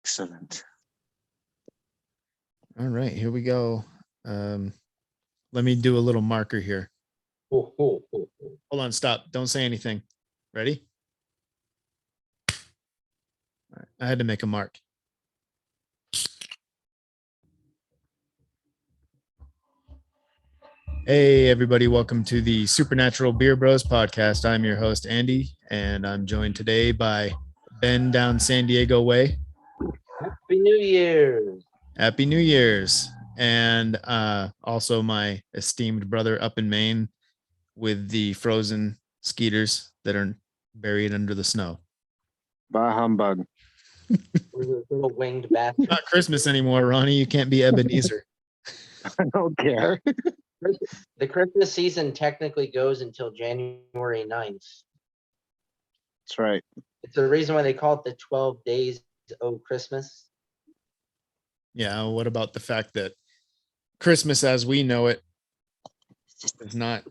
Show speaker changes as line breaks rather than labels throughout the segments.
Excellent.
All right, here we go. Let me do a little marker here. Hold on, stop. Don't say anything. Ready? All right, I had to make a mark. Hey, everybody. Welcome to the Supernatural Beer Bros podcast. I'm your host, Andy, and I'm joined today by Ben down San Diego way.
Happy New Year's.
Happy New Year's. And also my esteemed brother up in Maine with the frozen skeeters that are buried under the snow.
Bah humbug.
We're the little winged bastards.
Not Christmas anymore, Ronnie. You can't be Ebenezer.
I don't care.
The Christmas season technically goes until January 9th.
That's right.
It's the reason why they call it the 12 days of Christmas.
Yeah, what about the fact that Christmas as we know it is not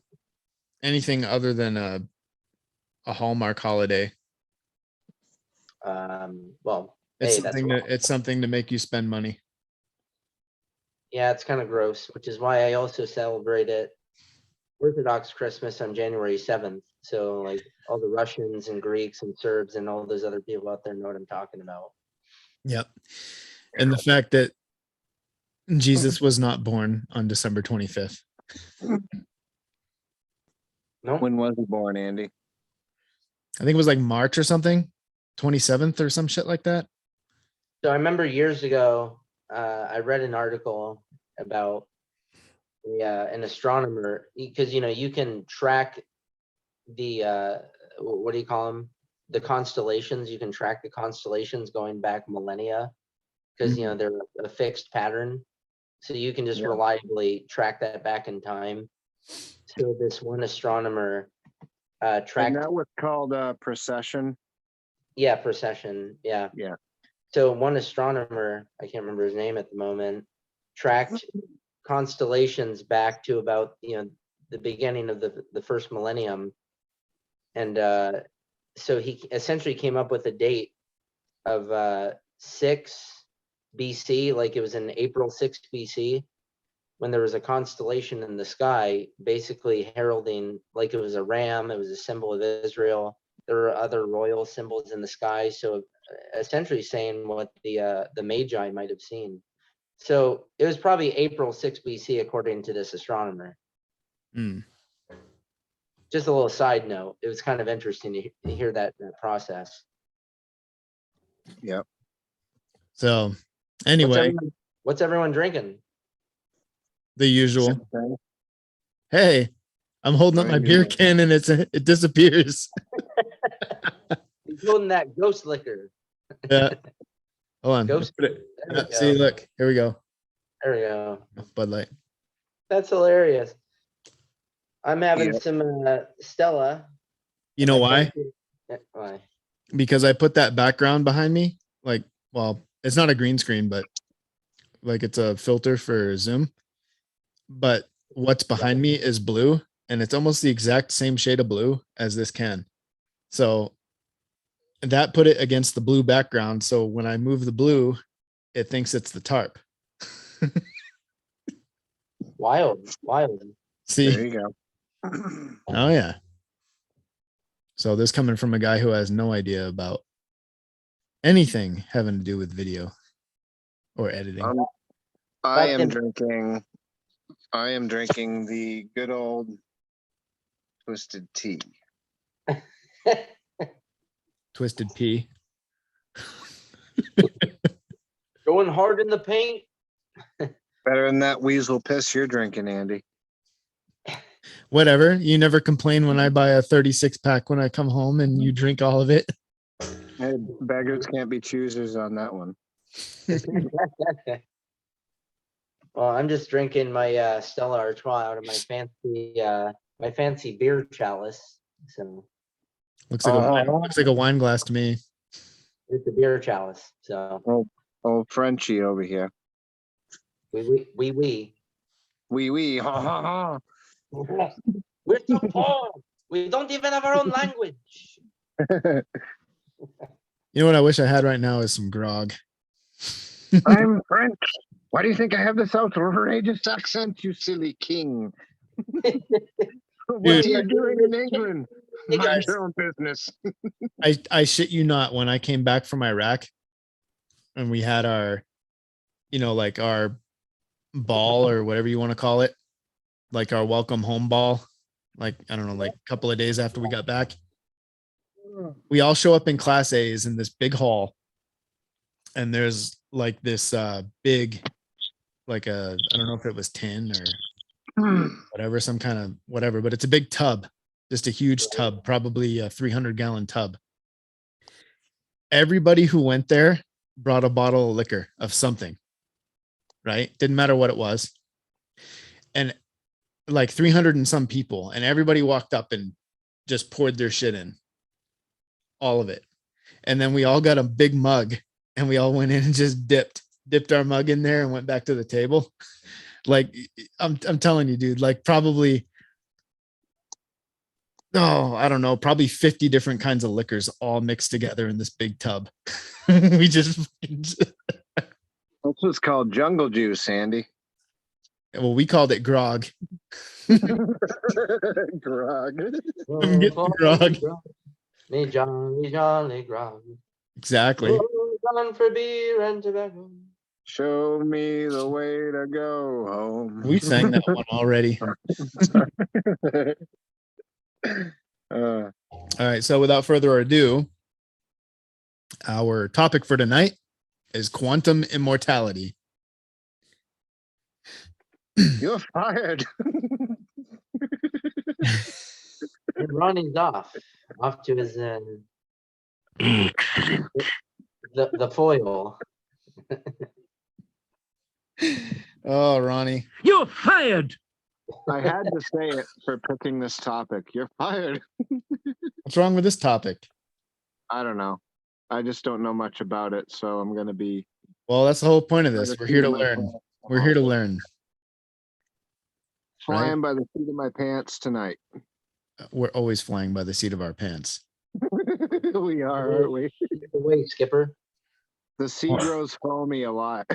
anything other than a Hallmark holiday?
Well,
It's
hey, that's
something
wrong.
it's something to make you spend money.
Yeah, it's kind of gross, which is why I also celebrate it Orthodox Christmas on January 7th. So like all the Russians and Greeks and Serbs and all those other people out there know what I'm talking about.
Yep. And the fact that Jesus was not born on December 25th.
No,
When was he born, Andy?
I think it was like March or something, 27th or some shit like that.
So I remember years ago, I read an article about an astronomer, because you can track the what do you call them? The constellations. You can track the constellations going back millennia because they're a fixed pattern, so you can just reliably track that back in time. So this one astronomer tracked.
And that was called precession.
Yeah, precession. Yeah.
Yeah.
So one astronomer, I can't remember his name at the moment, tracked constellations back to about the beginning of the first millennium, and so he essentially came up with a date of 6 BC, like it was in April 6 BC, when there was a constellation in the sky, basically heralding, like it was a ram, it was a symbol of Israel. There were other royal symbols in the sky, so essentially saying what the Magi might have seen. So it was probably April 6 BC, according to this astronomer. Just a little side note. It was kind of interesting to hear that process.
Yep.
So anyway,
What's everyone drinking?
the usual. Hey, I'm holding up my beer can and it disappears.
He's holding that ghost liquor.
Yeah. Hold on.
Ghost.
See, look, here we go.
There we go.
Bud Light.
That's hilarious. I'm having some Stella.
You know why?
Why?
Because I put that background behind me. Like, well, it's not a green screen, but like it's a filter for Zoom. But what's behind me is blue, and it's almost the exact same shade of blue as this can. So that put it against the blue background. So when I move the blue, it thinks it's the tarp.
Wild.
See?
There you go.
Oh yeah. So this coming from a guy who has no idea about anything having to do with video or editing.
I am drinking the good old twisted tea.
Twisted pea.
Going hard in the paint.
Better than that weasel piss you're drinking, Andy.
Whatever. You never complain when I buy a 36 pack when I come home and you drink all of it.
Hey, beggars can't be choosers on that one.
Well, I'm just drinking my Stella Artois out of my fancy beer chalice. So
Looks like a wine glass to me.
it's a beer chalice. So
Oh, Frenchie over here.
we.
Ha ha ha.
We're so poor. We don't even have our own language.
You know what I wish I had right now is some grog.
I'm French. Why do you think I have this outrageous accent, you silly king? What
Dude.
are you doing in England? Mind your own business.
I shit you not, when I came back from Iraq and we had our, like our ball or whatever you want to call it, like our welcome home ball, like, I don't know, like a couple of days after we got back, we all show up in class A's in this big hall. And there's like this big, like I don't know if it was tin or whatever, some kind of whatever, but it's a big tub, just a huge tub, probably a 300-gallon tub. Everybody who went there brought a bottle of liquor of something, right? Didn't matter what it was. And like 300 and some people, and everybody walked up and just poured their shit in, all of it. And then we all got a big mug and we all went in and just dipped our mug in there and went back to the table. Like, I'm telling you, dude, like probably, I don't know, probably 50 different kinds of liquors all mixed together in this big tub. We just,
That's what's called jungle juice, Andy.
well, we called it grog.
Grog.
I'm getting grog.
Me jolly, jolly grog.
Exactly.
Gone for beer and tobacco.
Show me the way to go home.
We sang that one already. All right. So without further ado, our topic for tonight is quantum immortality.
You're fired.
And Ronnie's off to his the foil.
Oh, Ronnie.
You're fired.
I had to say it for picking this topic. You're fired.
What's wrong with this topic?
I don't know. I just don't know much about it, so I'm gonna be.
Well, that's the whole point of this. We're here to learn. We're here to learn.
Flying by the seat of my pants tonight.
We're always flying by the seat of our pants.
We are, aren't we?
Away, Skipper.
The sea grows foamy a lot.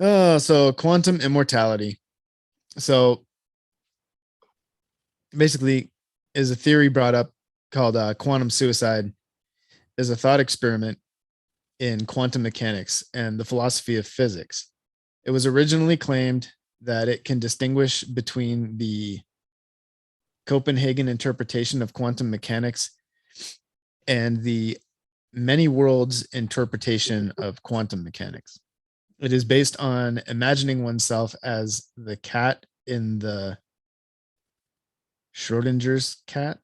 So quantum immortality. So basically, is a theory brought up called quantum suicide, is a thought experiment in quantum mechanics and the philosophy of physics. It was originally claimed that it can distinguish between the Copenhagen interpretation of quantum mechanics and the many worlds interpretation of quantum mechanics. It is based on imagining oneself as the cat in the Schrodinger's cat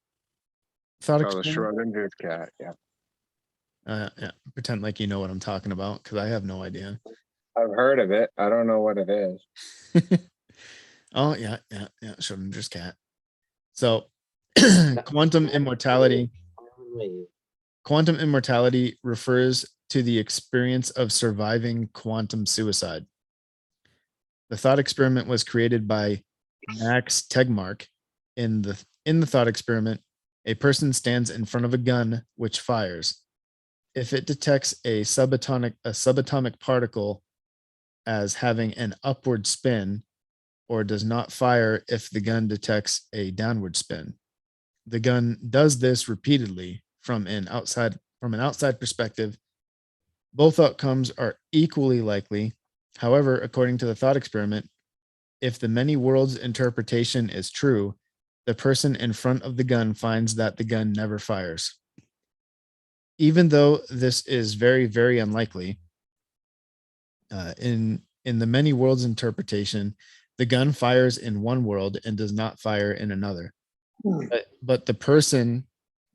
thought
Oh, the
experiment.
Schrodinger's cat, yeah.
Yeah, pretend like you know what I'm talking about, because I have no idea.
I've heard of it. I don't know what it is.
Oh, yeah, Schrodinger's cat. So quantum immortality refers to the experience of surviving quantum suicide. The thought experiment was created by Max Tegmark. In the thought experiment, a person stands in front of a gun which fires. If it detects a subatomic particle as having an upward spin, or does not fire if the gun detects a downward spin. The gun does this repeatedly from an outside perspective. Both outcomes are equally likely. However, according to the thought experiment, if the many worlds interpretation is true, the person in front of the gun finds that the gun never fires. Even though this is very, very unlikely, in the many worlds interpretation, the gun fires in one world and does not fire in another. But the person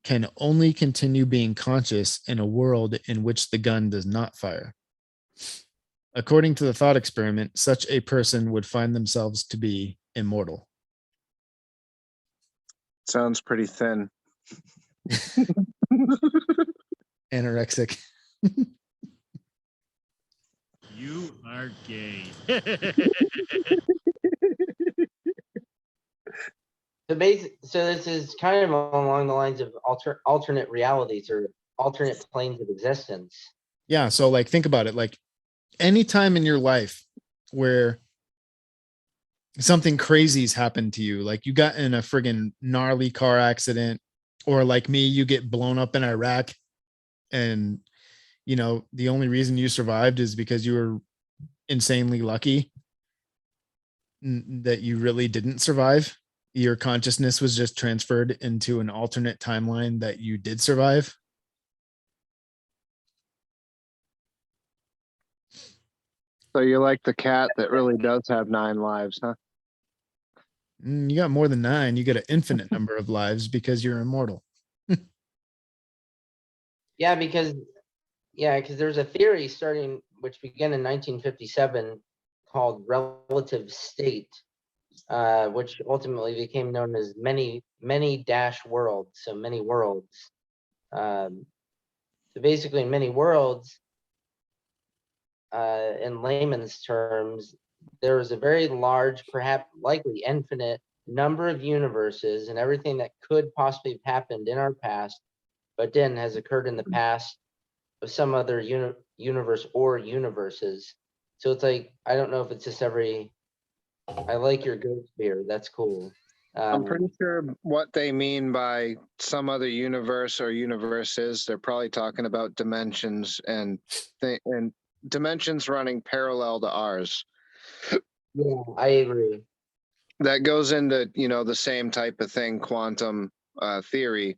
can only continue being conscious in a world in which the gun does not fire. According to the thought experiment, such a person would find themselves to be immortal.
Sounds pretty thin.
Anorexic.
You are gay.
So this is kind of along the lines of alternate realities or alternate planes of existence.
Yeah. So like, think about it. Like any time in your life where something crazy's happened to you, like you got in a friggin' gnarly car accident, or like me, you get blown up in Iraq, and you know, the only reason you survived is because you were insanely lucky that you really didn't survive. Your consciousness was just transferred into an alternate timeline that you did survive.
So you're like the cat that really does have 9 lives, huh?
You got more than 9. You get an infinite number of lives because you're immortal.
Yeah, because there's a theory starting which began in 1957 called relative state, which ultimately became known as many dash worlds. So many worlds. So basically, in many worlds, in layman's terms, there is a very large, perhaps likely infinite number of universes, and everything that could possibly have happened in our past, but then has occurred in the past of some other universe or universes. So it's like, I don't know if it's just every. I like your ghost beer. That's cool.
I'm pretty sure what they mean by some other universe or universes, they're probably talking about dimensions and dimensions running parallel to ours.
Yeah, I agree.
That goes into, the same type of thing, quantum theory.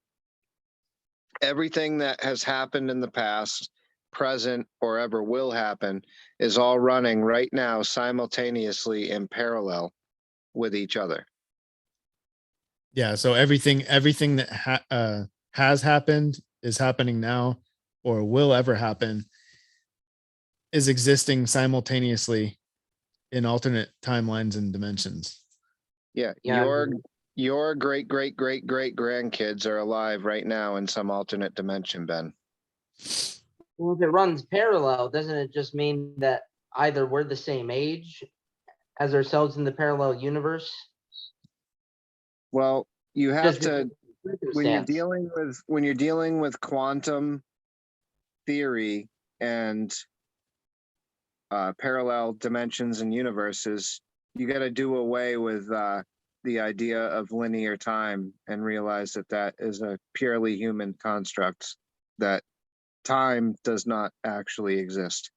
Everything that has happened in the past, present, or ever will happen is all running right now simultaneously in parallel with each other.
Yeah. So everything that has happened, is happening now, or will ever happen is existing simultaneously in alternate timelines and dimensions.
Yeah,
Yeah,
your great grandkids are alive right now in some alternate dimension, Ben.
well, if it runs parallel, doesn't it just mean that either we're the same age as ourselves in the parallel universe?
Well, you have
Just
to, when
circumstance.
you're dealing with quantum theory and parallel dimensions and universes, you got to do away with the idea of linear time and realize that that is a purely human construct, that time does not actually exist.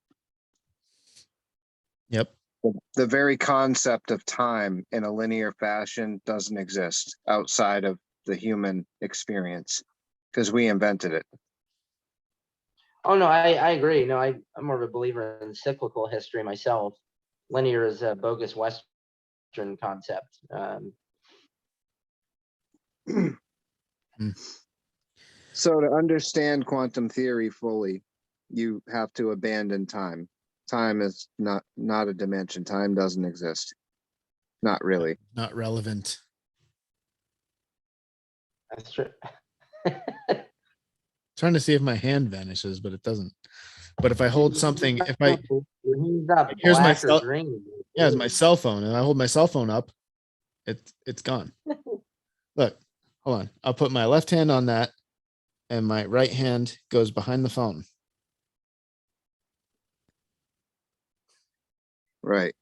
Yep.
The very concept of time in a linear fashion doesn't exist outside of the human experience because we invented it.
Oh no, I agree. No, I'm more of a believer in cyclical history myself. Linear is a bogus Western concept.
So to understand quantum theory fully, you have to abandon time. Time is not a dimension. Time doesn't exist. Not really.
Not relevant.
That's true.
Trying to see if my hand vanishes, but it doesn't. But if I hold something, if I
He's not
here's my
black or
cell,
green.
yeah, it's my cell phone, and I hold my cell phone up, it's gone. Look, hold on. I'll put my left hand on that, and my right hand goes behind the phone.
Right.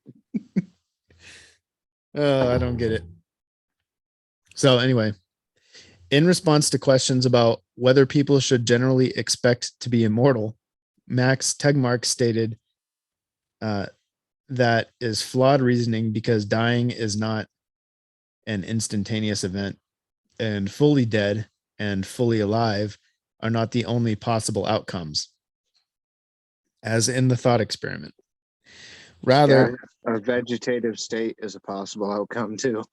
Oh, I don't get it. So anyway, in response to questions about whether people should generally expect to be immortal, Max Tegmark stated that is flawed reasoning because dying is not an instantaneous event, and fully dead and fully alive are not the only possible outcomes, as in the thought experiment. Rather,
yeah, a vegetative state is a possible outcome too.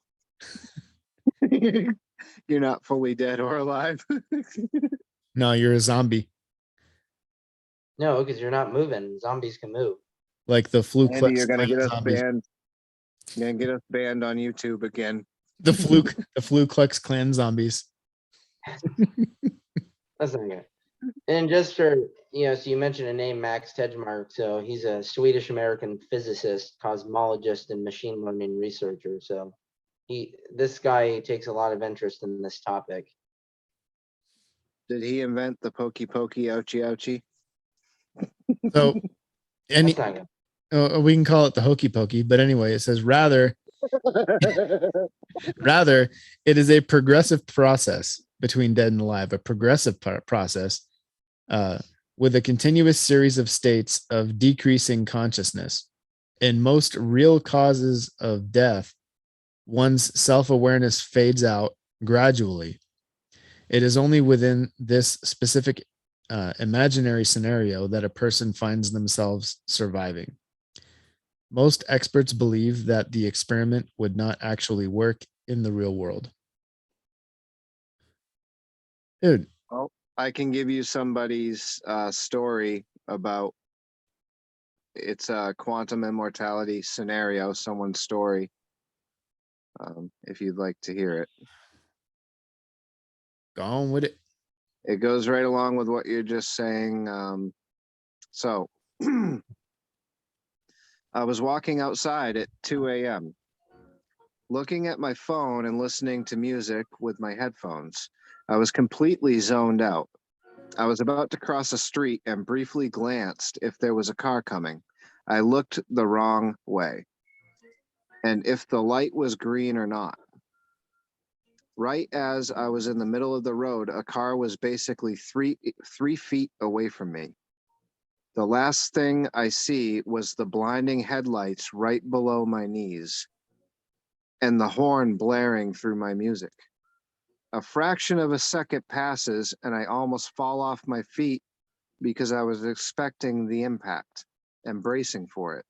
You're not fully dead or alive.
no, you're a zombie,
No, because you're not moving. Zombies can move.
like the Flu
Andy,
Klux
you're gonna
Klan
get us
zombies.
banned. You're gonna get us banned on YouTube again.
The Flu Klux Klan zombies.
That's not good. And just for, so you mentioned a name, Max Tegmark. So he's a Swedish American physicist, cosmologist, and machine learning researcher. So this guy takes a lot of interest in this topic.
Did he invent the pokey pokey ouchie ouchie?
So any
That's not good.
we can call it the hokey pokey, but anyway, it says rather it is a progressive process between dead and alive, a progressive process with a continuous series of states of decreasing consciousness. In most real causes of death, one's self-awareness fades out gradually. It is only within this specific imaginary scenario that a person finds themselves surviving. Most experts believe that the experiment would not actually work in the real world. Dude,
Well, I can give you somebody's story about it's a quantum immortality scenario, someone's story. If you'd like to hear it,
go on with it.
it goes right along with what you're just saying. So I was walking outside at 2 a.m., looking at my phone and listening to music with my headphones. I was completely zoned out. I was about to cross a street and briefly glanced if there was a car coming. I looked the wrong way, and if the light was green or not. Right as I was in the middle of the road, a car was basically three feet away from me. The last thing I see was the blinding headlights right below my knees and the horn blaring through my music. A fraction of a second passes and I almost fall off my feet because I was expecting the impact and bracing for it.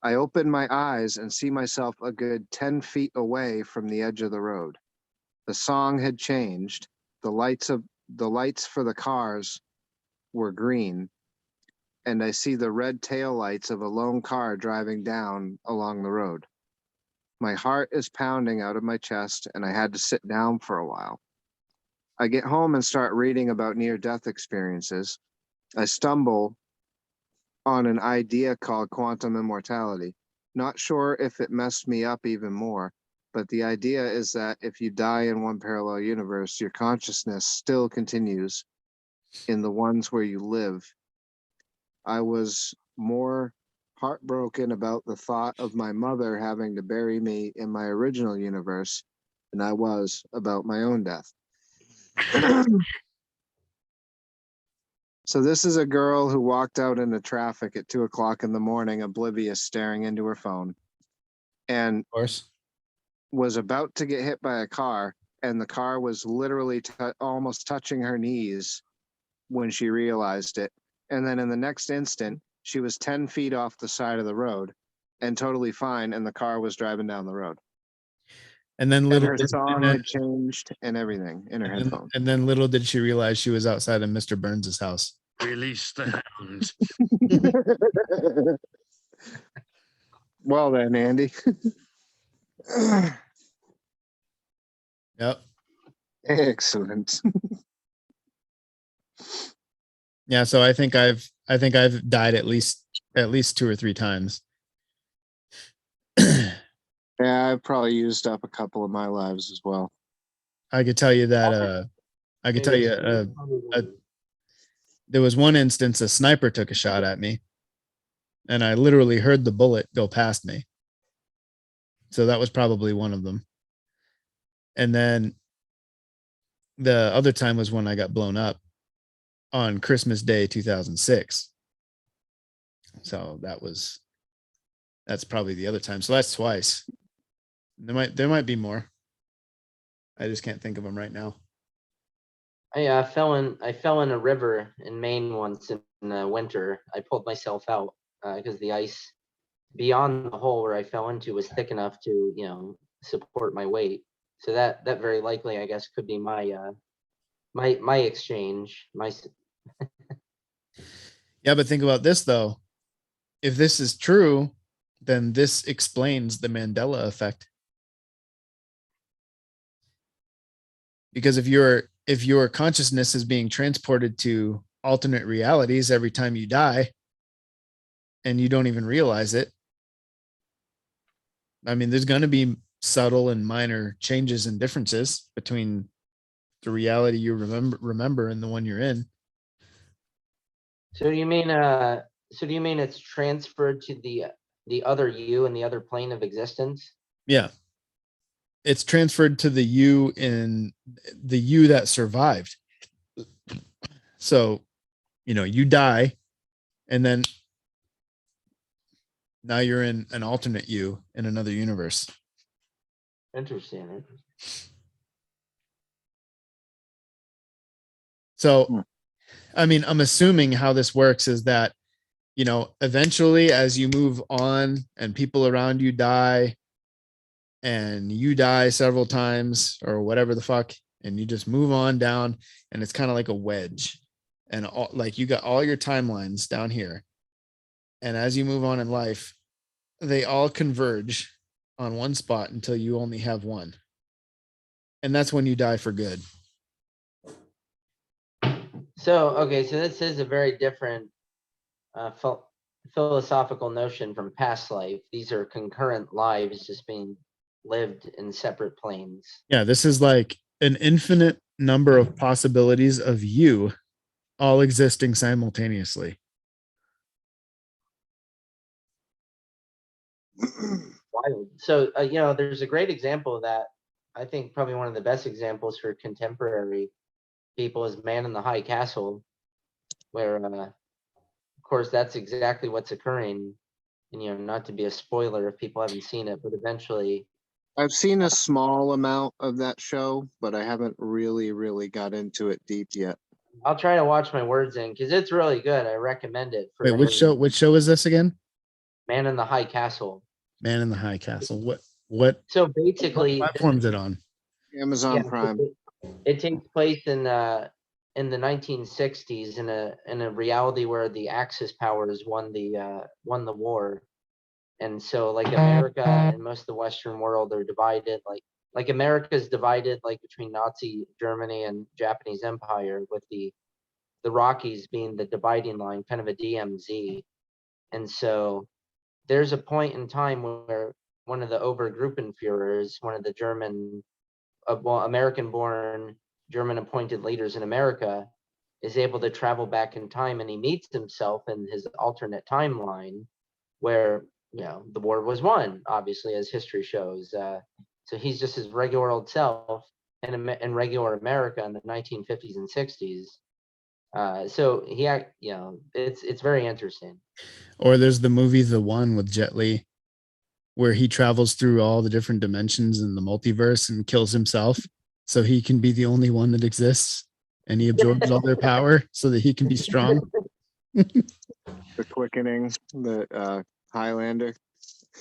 I open my eyes and see myself a good 10 feet away from the edge of the road. The song had changed. The lights for the cars were green, and I see the red taillights of a lone car driving down along the road. My heart is pounding out of my chest, and I had to sit down for a while. I get home and start reading about near-death experiences. I stumble on an idea called quantum immortality. Not sure if it messed me up even more, but the idea is that if you die in one parallel universe, your consciousness still continues in the ones where you live. I was more heartbroken about the thought of my mother having to bury me in my original universe than I was about my own death. So this is a girl who walked out into traffic at 2 o'clock in the morning, oblivious, staring into her phone, and
Of course.
was about to get hit by a car, and the car was literally almost touching her knees when she realized it. And then in the next instant, she was 10 feet off the side of the road and totally fine, and the car was driving down the road.
And then
And
little
her
did,
song had changed and everything in her headphones.
and then little did she realize she was outside of Mr. Burns's house.
Release the hounds.
Well then, Andy.
Yep.
Excellent.
Yeah, so I think I've died at least 2 or 3 times.
Yeah, I've probably used up a couple of my lives as well.
I could tell you that there was one instance a sniper took a shot at me and I literally heard the bullet go past me. So that was probably one of them. And then the other time was when I got blown up on Christmas Day 2006. So that's probably the other time. So that's twice. There might be more. I just can't think of them right now.
I fell in a river in Maine once in winter. I pulled myself out because the ice beyond the hole where I fell into was thick enough to support my weight. So that very likely, I guess, could be my my exchange.
Yeah, but think about this though. If this is true, then this explains the Mandela effect. Because if your consciousness is being transported to alternate realities every time you die and you don't even realize it, I mean, there's going to be subtle and minor changes and differences between the reality you remember in the one you're in.
So do you mean it's transferred to the other you in the other plane of existence?
Yeah. It's transferred to the you in the you that survived. So, you die, and then now you're in an alternate you in another universe.
Interesting.
So, I mean, I'm assuming how this works is that, eventually as you move on and people around you die and you die several times or whatever the fuck, and you just move on down, and it's kind of like a wedge, and like you got all your timelines down here. And as you move on in life, they all converge on one spot until you only have one. And that's when you die for good.
So, okay, so this is a very different philosophical notion from past life. These are concurrent lives just being lived in separate planes.
Yeah, this is like an infinite number of possibilities of you all existing simultaneously.
Wild. So, there's a great example of that. I think probably one of the best examples for contemporary people is Man in the High Castle, where, of course, that's exactly what's occurring. And, not to be a spoiler if people haven't seen it, but eventually.
I've seen a small amount of that show, but I haven't really got into it deep yet.
I'll try to watch my words in because it's really good. I recommend it.
Wait, which show? Which show is this again?
Man in the High Castle.
Man in the High Castle. What?
So basically,
what platform is it on?
Amazon Prime.
It takes place in the 1960s in a reality where the Axis powers won the war, and so like America and most of the Western world are divided. Like America's divided like between Nazi Germany and Japanese Empire, with the Rockies being the dividing line, kind of a DMZ. And so there's a point in time where one of the Obergruppenführers, one of the American-born, German-appointed leaders in America, is able to travel back in time, and he meets himself in his alternate timeline where, the war was won, obviously, as history shows. So he's just his regular old self in regular America in the 1950s and 60s. So it's very interesting.
Or there's the movie The One with Jet Li, where he travels through all the different dimensions in the multiverse and kills himself so he can be the only one that exists, and he absorbs all their power so that he can be strong.
The Quickening, the Highlander.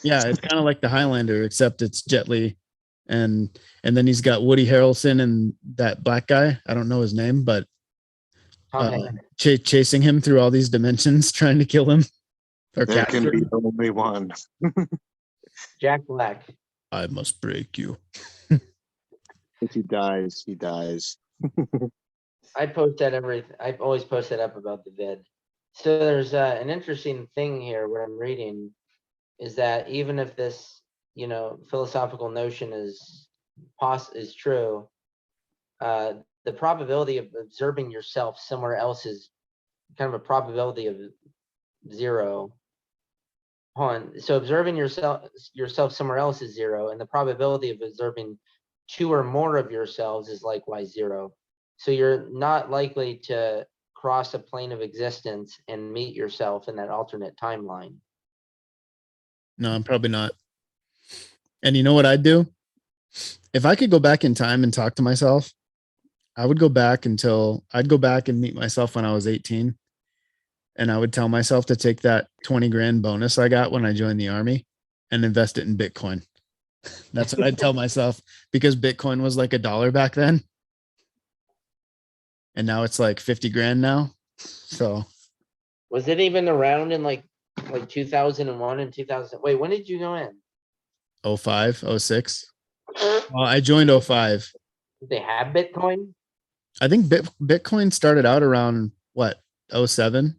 Yeah, it's kind of like the Highlander, except it's Jet Li, and then he's got Woody Harrelson and that black guy. I don't know his name, but chasing him through all these dimensions, trying to kill him. Or
there can be only one.
Jack Black.
I must break you.
If he dies, he dies.
I post that I've always posted up about the vid. So there's an interesting thing here where I'm reading is that even if this, philosophical notion is true, the probability of observing yourself somewhere else is kind of a probability of 0. So observing yourself somewhere else is 0, and the probability of observing 2 or more of yourselves is likewise 0. So you're not likely to cross a plane of existence and meet yourself in that alternate timeline.
No, I'm probably not. And you know what I'd do? If I could go back in time and talk to myself, I would go back and meet myself when I was 18. And I would tell myself to take that 20 grand bonus I got when I joined the army and invest it in Bitcoin. That's what I'd tell myself, because Bitcoin was like $1 back then. And now it's like 50 grand now. So
was it even around in like 2001 and 2000? Wait, when did you go in?
05, 06. Well, I joined 05.
Did they have Bitcoin?
I think Bitcoin started out around what, 07,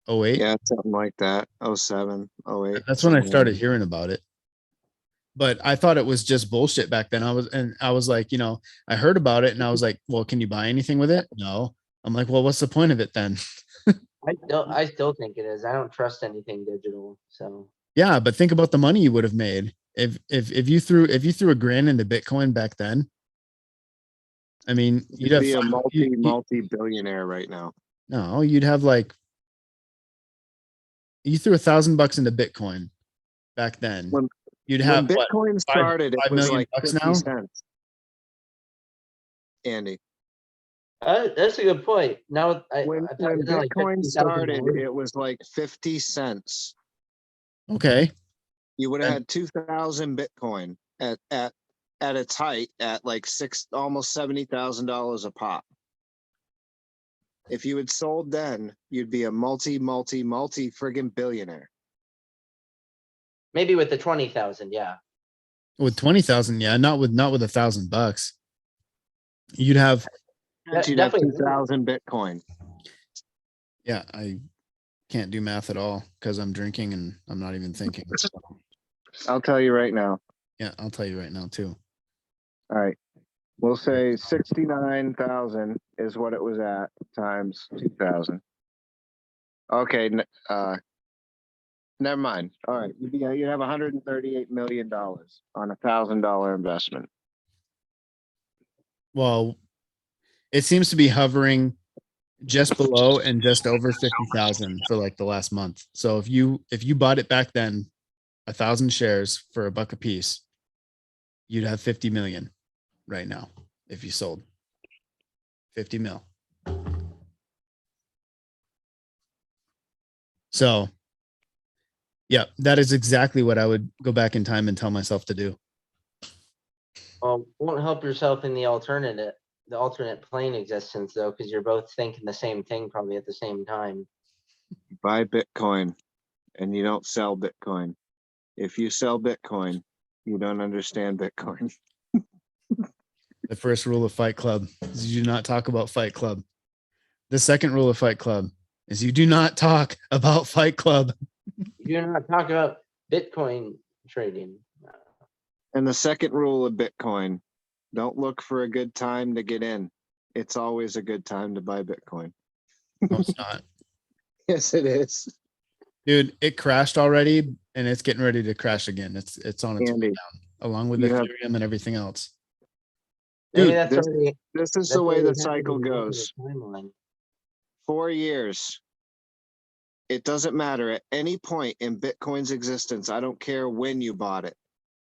08?
Yeah, something like that. 07, 08.
That's when I started hearing about it. but I thought it was just bullshit back then. I was like, I heard about it and I was like, well, can you buy anything with it? No. I'm like, well, what's the point of it then?
I still think it is. I don't trust anything digital. So
Yeah, but think about the money you would have made if you threw a grand into Bitcoin back then. I mean, you'd
You'd
have
be a
you-
multi-billionaire right now.
no, you'd have like you threw $1,000 into Bitcoin back then.
When
You'd
when
have what,
Bitcoin started, it
5
was
million
like
bucks
50
now?
cents. Andy,
that's a good point. Now
when
I thought it was like
Bitcoin started,
$50,000.
it was like 50 cents.
Okay.
You would have
And-
had 2,000 Bitcoin at its height at like almost $70,000 a pop. If you had sold then, you'd be a multi friggin' billionaire.
Maybe with the 20,000. Yeah.
With 20,000, yeah, not with $1,000. You'd have,
And you'd have
Definitely.
2,000 Bitcoin.
yeah, I can't do math at all because I'm drinking and I'm not even thinking. So,
I'll tell you right now.
yeah, I'll tell you right now too.
All right. We'll say 69,000 is what it was at times 2,000. Okay. Never mind. All right. You'd have $138 million on $1,000 investment.
Well, it seems to be hovering just below and just over 50,000 for like the last month. So if you bought it back then, 1,000 shares for $1 a piece, you'd have 50 million right now if you sold 50 mil. So yeah, that is exactly what I would go back in time and tell myself to do.
Well, won't help yourself in the alternate plane existence though, because you're both thinking the same thing probably at the same time.
Buy Bitcoin and you don't sell Bitcoin. If you sell Bitcoin, you don't understand Bitcoin.
The first rule of Fight Club is you do not talk about Fight Club. The second rule of Fight Club is you do not talk about Fight Club.
You do not talk about Bitcoin trading.
And the second rule of Bitcoin, don't look for a good time to get in. It's always a good time to buy Bitcoin.
No, it's not.
Yes, it is.
Dude, it crashed already and it's getting ready to crash again. It's on its way
Andy,
down along with
you have-
Ethereum and everything else.
Maybe
Dude,
that's
this-
already
This is
that's
the way
already
the
happening
cycle
in the
goes.
timeline.
4 years. It doesn't matter at any point in Bitcoin's existence. I don't care when you bought it.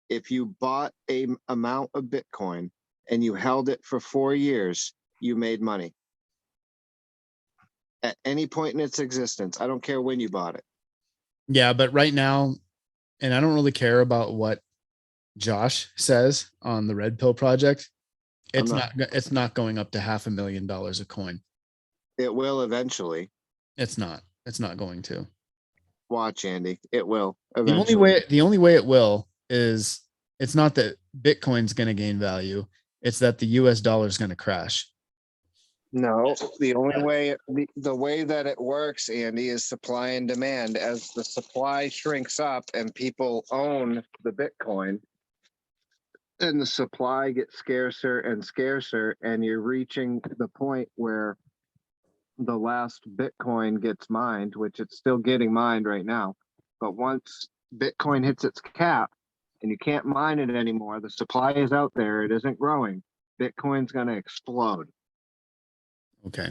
If you bought a amount of Bitcoin and you held it for 4 years, you made money. At any point in its existence, I don't care when you bought it.
Yeah, but right now, and I don't really care about what Josh says on the Red Pill project. It's not going up to $500,000 a coin.
It will eventually.
It's not going to.
Watch, Andy. It will eventually.
The only way it will is it's not that Bitcoin's going to gain value. It's that the US dollar is going to crash.
No, the only way, the way that it works, Andy, is supply and demand. As the supply shrinks up and people own the Bitcoin, and the supply gets scarcer and scarcer, and you're reaching the point where the last Bitcoin gets mined, which it's still getting mined right now. But once Bitcoin hits its cap and you can't mine it anymore, the supply is out there, it isn't growing, Bitcoin's going to explode.
Okay.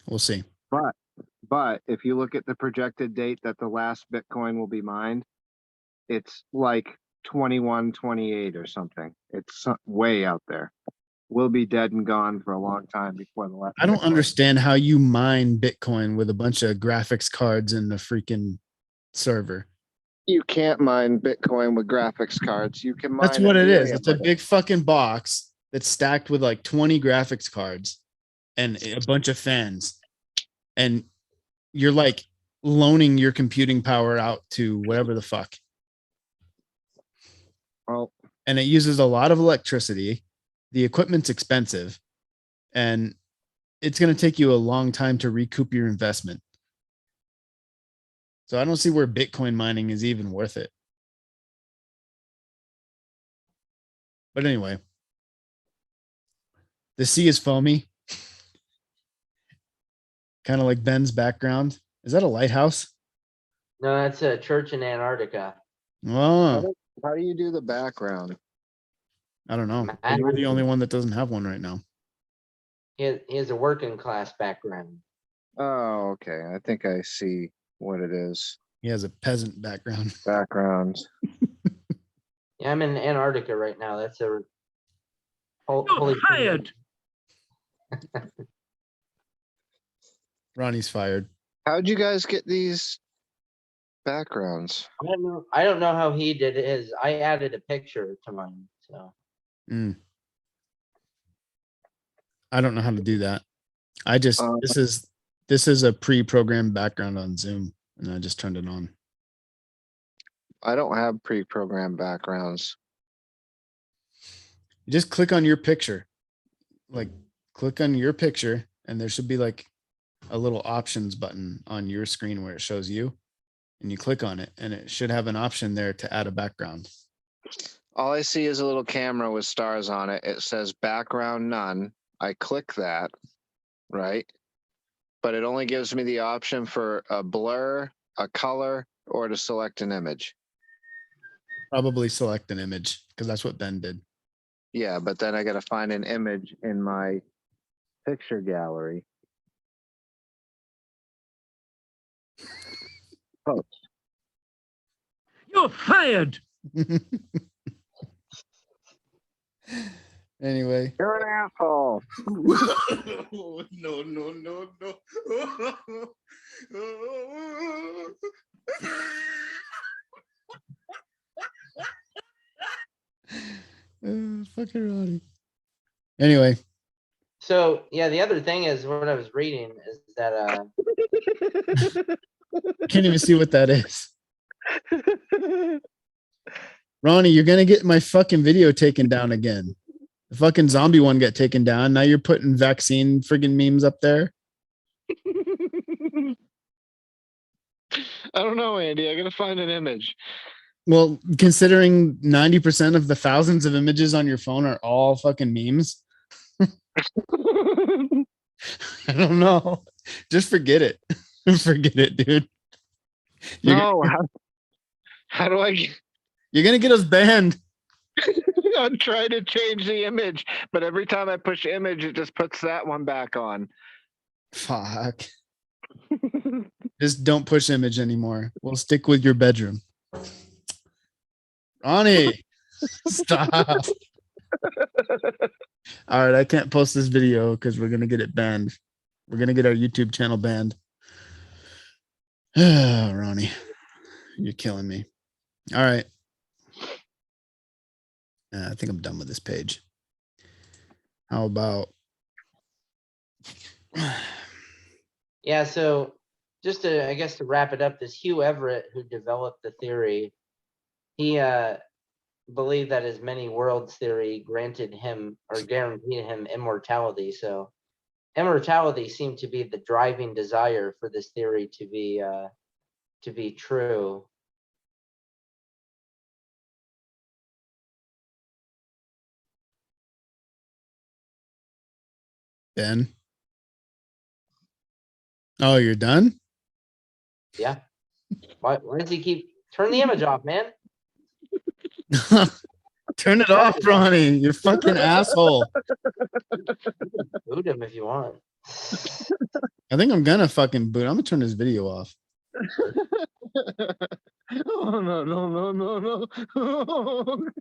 We'll see.
But if you look at the projected date that the last Bitcoin will be mined, it's like 21, 28 or something. It's way out there. We'll be dead and gone for a long time before the last.
I don't
Bitcoin.
understand how you mine Bitcoin with a bunch of graphics cards in the freaking server.
You can't mine Bitcoin with graphics cards. You can mine.
That's what it is.
Ethereum
It's a
with it.
big fucking box that's stacked with like 20 graphics cards and a bunch of fans. And you're like loaning your computing power out to whatever the fuck.
Well,
And it uses a lot of electricity. The equipment's expensive and it's going to take you a long time to recoup your investment. So I don't see where Bitcoin mining is even worth it. But anyway, the sea is foamy, kind of like Ben's background. Is that a lighthouse?
No, that's a church in Antarctica.
Oh,
How do you do the background?
I don't know.
Matt.
You're the only one that doesn't have one right now.
He has a working class background.
Oh, okay. I think I see what it is.
He has a peasant background.
Background.
Yeah, I'm in Antarctica right now. That's a
You're
holy.
fired.
Ronnie's fired.
How'd you guys get these backgrounds?
I don't know how he did his. I added a picture to mine. So
Mm. I don't know how to do that. I just this is a pre-programmed background on Zoom, and I just turned it on.
I don't have pre-programmed backgrounds.
You just click on your picture. Like click on your picture, and there should be like a little options button on your screen where it shows you, and you click on it, and it should have an option there to add a background.
All I see is a little camera with stars on it. It says background none. I click that, right? But it only gives me the option for a blur, a color, or to select an image.
Probably select an image because that's what Ben did.
Yeah, but then I got to find an image in my picture gallery. Oh,
You're fired.
Anyway.
you're an asshole.
No, no, no, no. Fucking Ronnie. Anyway,
so yeah, the other thing is what I was reading is that
can't even see what that is. Ronnie, you're gonna get my fucking video taken down again. The fucking zombie one got taken down. Now you're putting vaccine friggin' memes up there.
I don't know, Andy. I got to find an image.
Well, considering 90% of the thousands of images on your phone are all fucking memes, I don't know. Just forget it. Forget it, dude.
No, how do I get?
You're gonna get us banned.
I'm trying to change the image, but every time I push image, it just puts that one back on.
Fuck. Just don't push image anymore. We'll stick with your bedroom. Ronnie, stop. All right, I can't post this video because we're gonna get it banned. We're gonna get our YouTube channel banned. Ronnie, you're killing me. All right. I think I'm done with this page. How about?
yeah. So just to I guess to wrap it up, this Hugh Everett who developed the theory, he believed that his many worlds theory granted him or guaranteed him immortality. So immortality seemed to be the driving desire for this theory to be true.
Ben? Oh, you're done?
Yeah. Why does he keep turn the image off, man?
Turn it off, Ronnie. You fucking asshole.
Boot him if you want.
I think I'm gonna fucking boot. I'm gonna turn this video off.
Oh, no.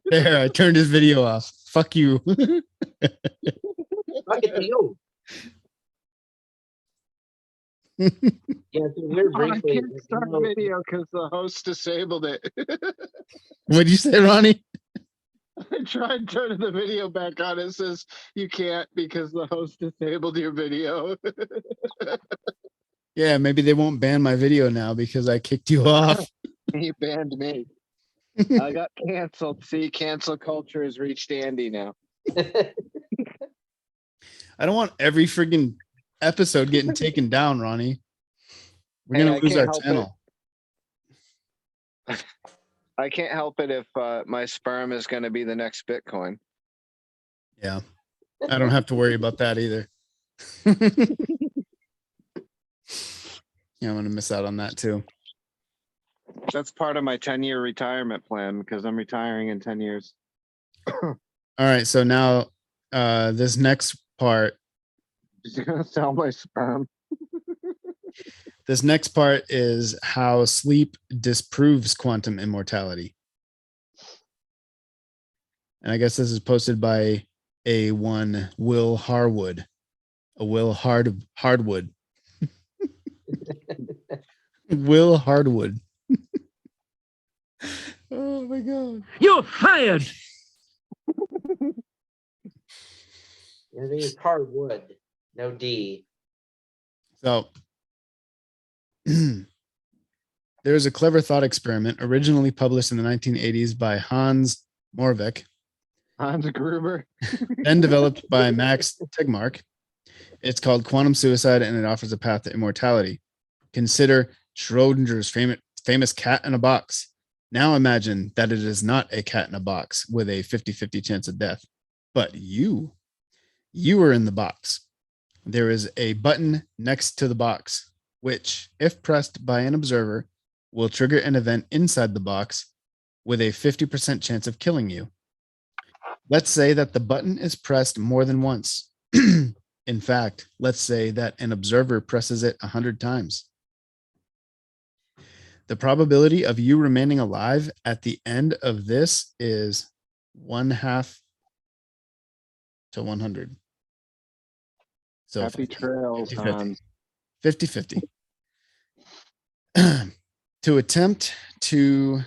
There, I turned his video off. Fuck you.
Fuck it to you. Yeah, so we're
Oh, I
briefly.
can't start the video because the host disabled it.
What'd you say, Ronnie?
I tried turning the video back on. It says you can't because the host disabled your video.
Yeah, maybe they won't ban my video now because I kicked you off.
He banned me. I got canceled. See, cancel culture has reached Andy now.
I don't want every friggin' episode getting taken down, Ronnie. We're
Hey,
gonna
I
lose
can't
our
help
channel.
I can't help it if my sperm is going to be the next Bitcoin.
Yeah. I don't have to worry about that either. Yeah, I'm gonna miss out on that too.
That's part of my 10-year retirement plan because I'm retiring in 10 years.
All right. So now this next part,
You're gonna sell my sperm.
is how sleep disproves quantum immortality. And I guess this is posted by A1 Will Harwood. Hardwood. Will Hardwood. Oh my god.
You're fired.
Your name is hardwood, no D.
So there's a clever thought experiment originally published in the 1980s by Hans Morvik,
Hans Gruber.
then developed by Max Tegmark. It's called Quantum Suicide, and it offers a path to immortality. Consider Schrodinger's famous cat in a box. Now imagine that it is not a cat in a box with a 50-50 chance of death, but you are in the box. There is a button next to the box, which, if pressed by an observer, will trigger an event inside the box with a 50% chance of killing you. Let's say that the button is pressed more than once. In fact, let's say that an observer presses it 100 times. The probability of you remaining alive at the end of this is 1/2 to 100. So
Happy trails,
50-50.
Hans.
50-50. To attempt to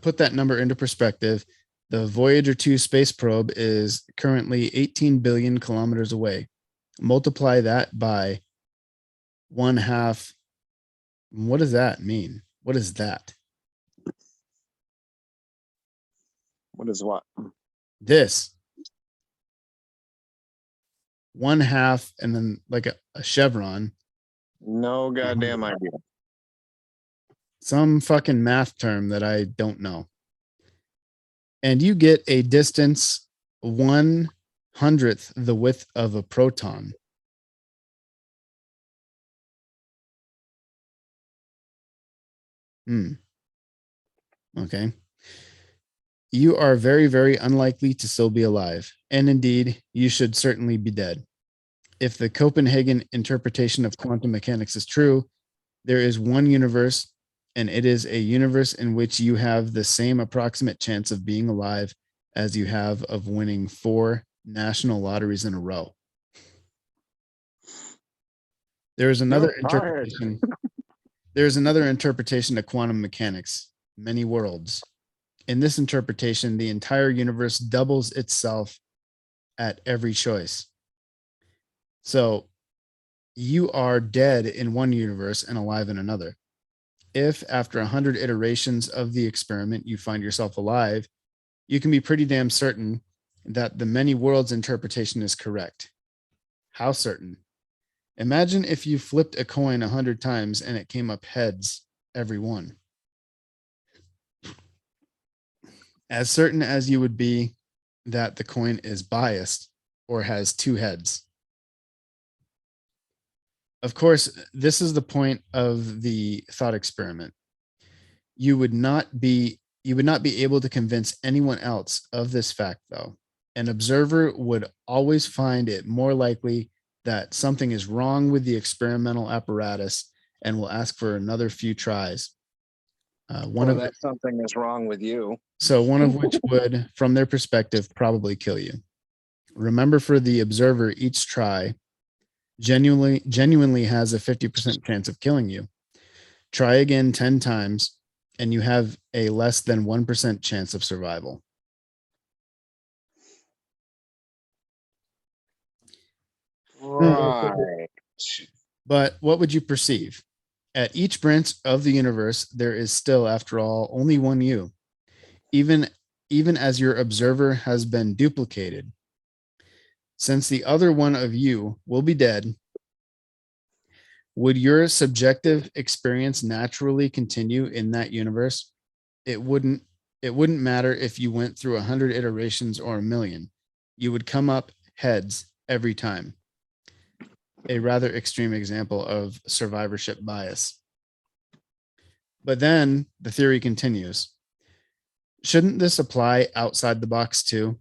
put that number into perspective, the Voyager 2 space probe is currently 18 billion kilometers away. Multiply that by 1/2. What does that mean? What is that?
What is what?
This 1/2 and then like a chevron.
No goddamn idea.
Some fucking math term that I don't know. And you get a distance 1/100th the width of a proton. Okay. You are very, very unlikely to still be alive. And indeed, you should certainly be dead. If the Copenhagen interpretation of quantum mechanics is true, there is one universe, and it is a universe in which you have the same approximate chance of being alive as you have of winning 4 national lotteries in a row. There is another interpretation. There's another interpretation of quantum mechanics, many worlds. In this interpretation, the entire universe doubles itself at every choice. So you are dead in one universe and alive in another. If after 100 iterations of the experiment, you find yourself alive, you can be pretty damn certain that the many worlds interpretation is correct. How certain? Imagine if you flipped a coin 100 times and it came up heads every one. As certain as you would be that the coin is biased or has 2 heads. Of course, this is the point of the thought experiment. You would not be able to convince anyone else of this fact, though. An observer would always find it more likely that something is wrong with the experimental apparatus and will ask for another few tries. One of
something is wrong with you.
So one of which would, from their perspective, probably kill you. Remember, for the observer, each try genuinely has a 50% chance of killing you. Try again 10 times, and you have a less than 1% chance of survival.
Right.
But what would you perceive? At each branch of the universe, there is still, after all, only one you. Even as your observer has been duplicated. Since the other one of you will be dead, would your subjective experience naturally continue in that universe? It wouldn't matter if you went through 100 iterations or 1,000,000. you would come up heads every time. A rather extreme example of survivorship bias. But then the theory continues. Shouldn't this apply outside the box too?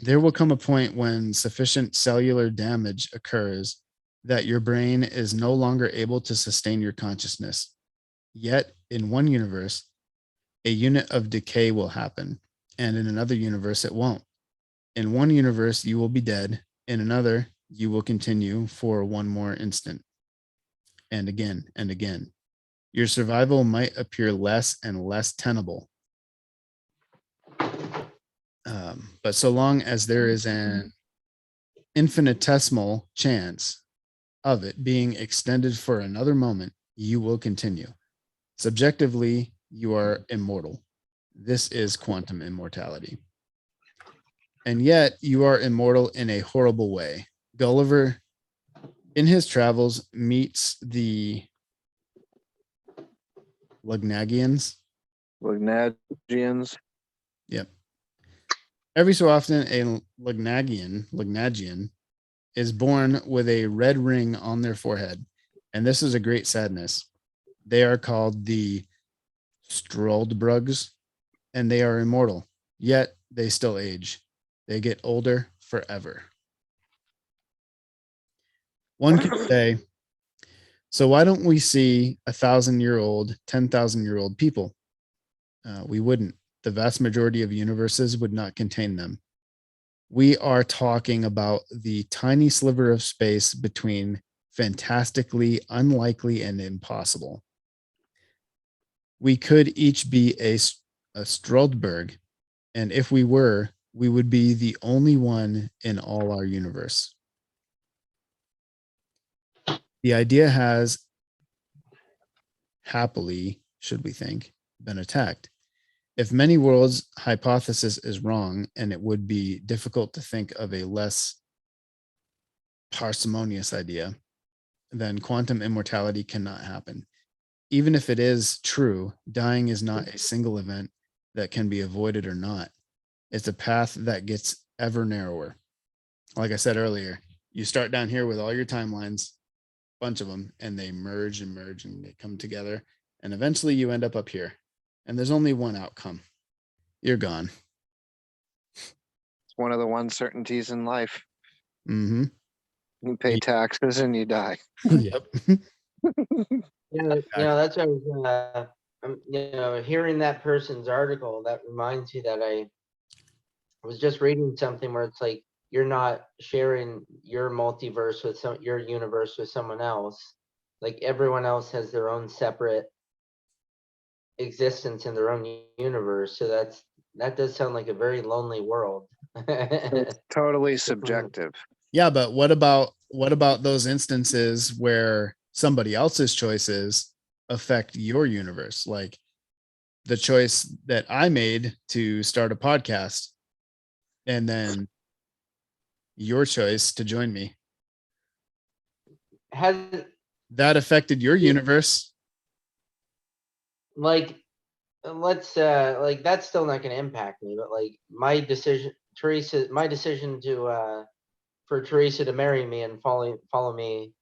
There will come a point when sufficient cellular damage occurs that your brain is no longer able to sustain your consciousness. Yet, in one universe, a unit of decay will happen, and in another universe, it won't. In one universe, you will be dead. In another, you will continue for one more instant. And again and again. Your survival might appear less and less tenable. But so long as there is an infinitesimal chance of it being extended for another moment, you will continue. Subjectively, you are immortal. This is quantum immortality. And yet you are immortal in a horrible way. Gulliver, in his travels, meets the Lugnagians.
Lugnagians.
Yep. Every so often, a Lugnagian is born with a red ring on their forehead. And this is a great sadness. They are called the Struldbrugs, and they are immortal, yet they still age. They get older forever. One could say, so why don't we see 1,000-year-old, 10,000-year-old people? We wouldn't. The vast majority of universes would not contain them. We are talking about the tiny sliver of space between fantastically unlikely and impossible. We could each be a Struldberg, and if we were, we would be the only one in all our universe. The idea has, happily, should we think, been attacked. If many worlds hypothesis is wrong, and it would be difficult to think of a less parsimonious idea, then quantum immortality cannot happen. Even if it is true, dying is not a single event that can be avoided or not. It's a path that gets ever narrower. Like I said earlier, you start down here with all your timelines, bunch of them, and they merge and merge and they come together. And eventually you end up here. And there's only one outcome. You're gone.
It's one of the one certainties in life.
Mm-hmm.
You pay taxes and you die.
Yep.
That's what I was hearing that person's article, that reminds me that I was just reading something where it's like, you're not sharing your multiverse with your universe with someone else. Like everyone else has their own separate existence in their own universe. So that does sound like a very lonely world.
It's totally subjective.
Yeah, but what about those instances where somebody else's choices affect your universe? Like the choice that I made to start a podcast, and then your choice to join me.
Has
that affected your universe?
Like, let's like, that's still not going to impact me, but like my decision to for Teresa to marry me and follow me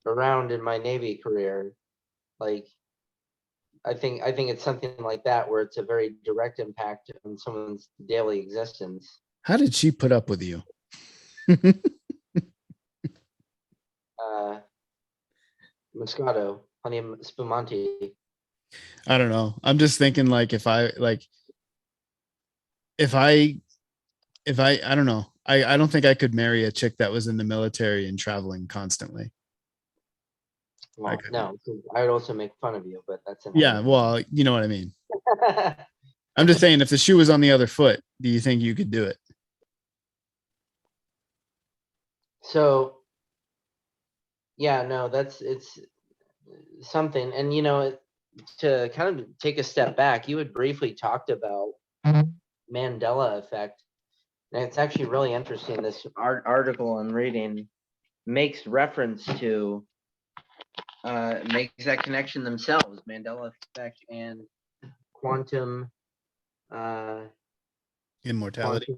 around in my Navy career, like I think it's something like that where it's a very direct impact on someone's daily existence.
How did she put up with you?
Moscato, honey spumante.
I don't know. I'm just thinking like if I don't know. I don't think I could marry a chick that was in the military and traveling constantly.
Well, no, I would also make fun of you, but that's
yeah. Well, you know what I mean. I'm just saying, if the shoe was on the other foot, do you think you could do it?
So, yeah, no, it's something. And, to kind of take a step back, you had briefly talked about Mandela effect. And it's actually really interesting. This article I'm reading makes reference to, makes that connection themselves, Mandela effect and quantum
immortality.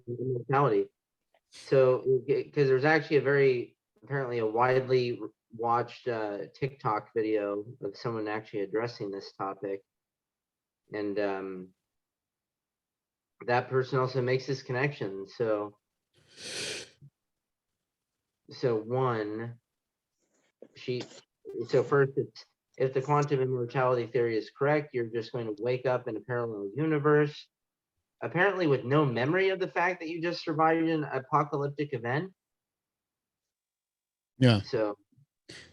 So, because there's actually apparently a widely watched TikTok video of someone actually addressing this topic. And that person also makes this connection. So one, first it's, if the quantum immortality theory is correct, you're just going to wake up in a parallel universe, apparently with no memory of the fact that you just survived an apocalyptic event.
Yeah.
So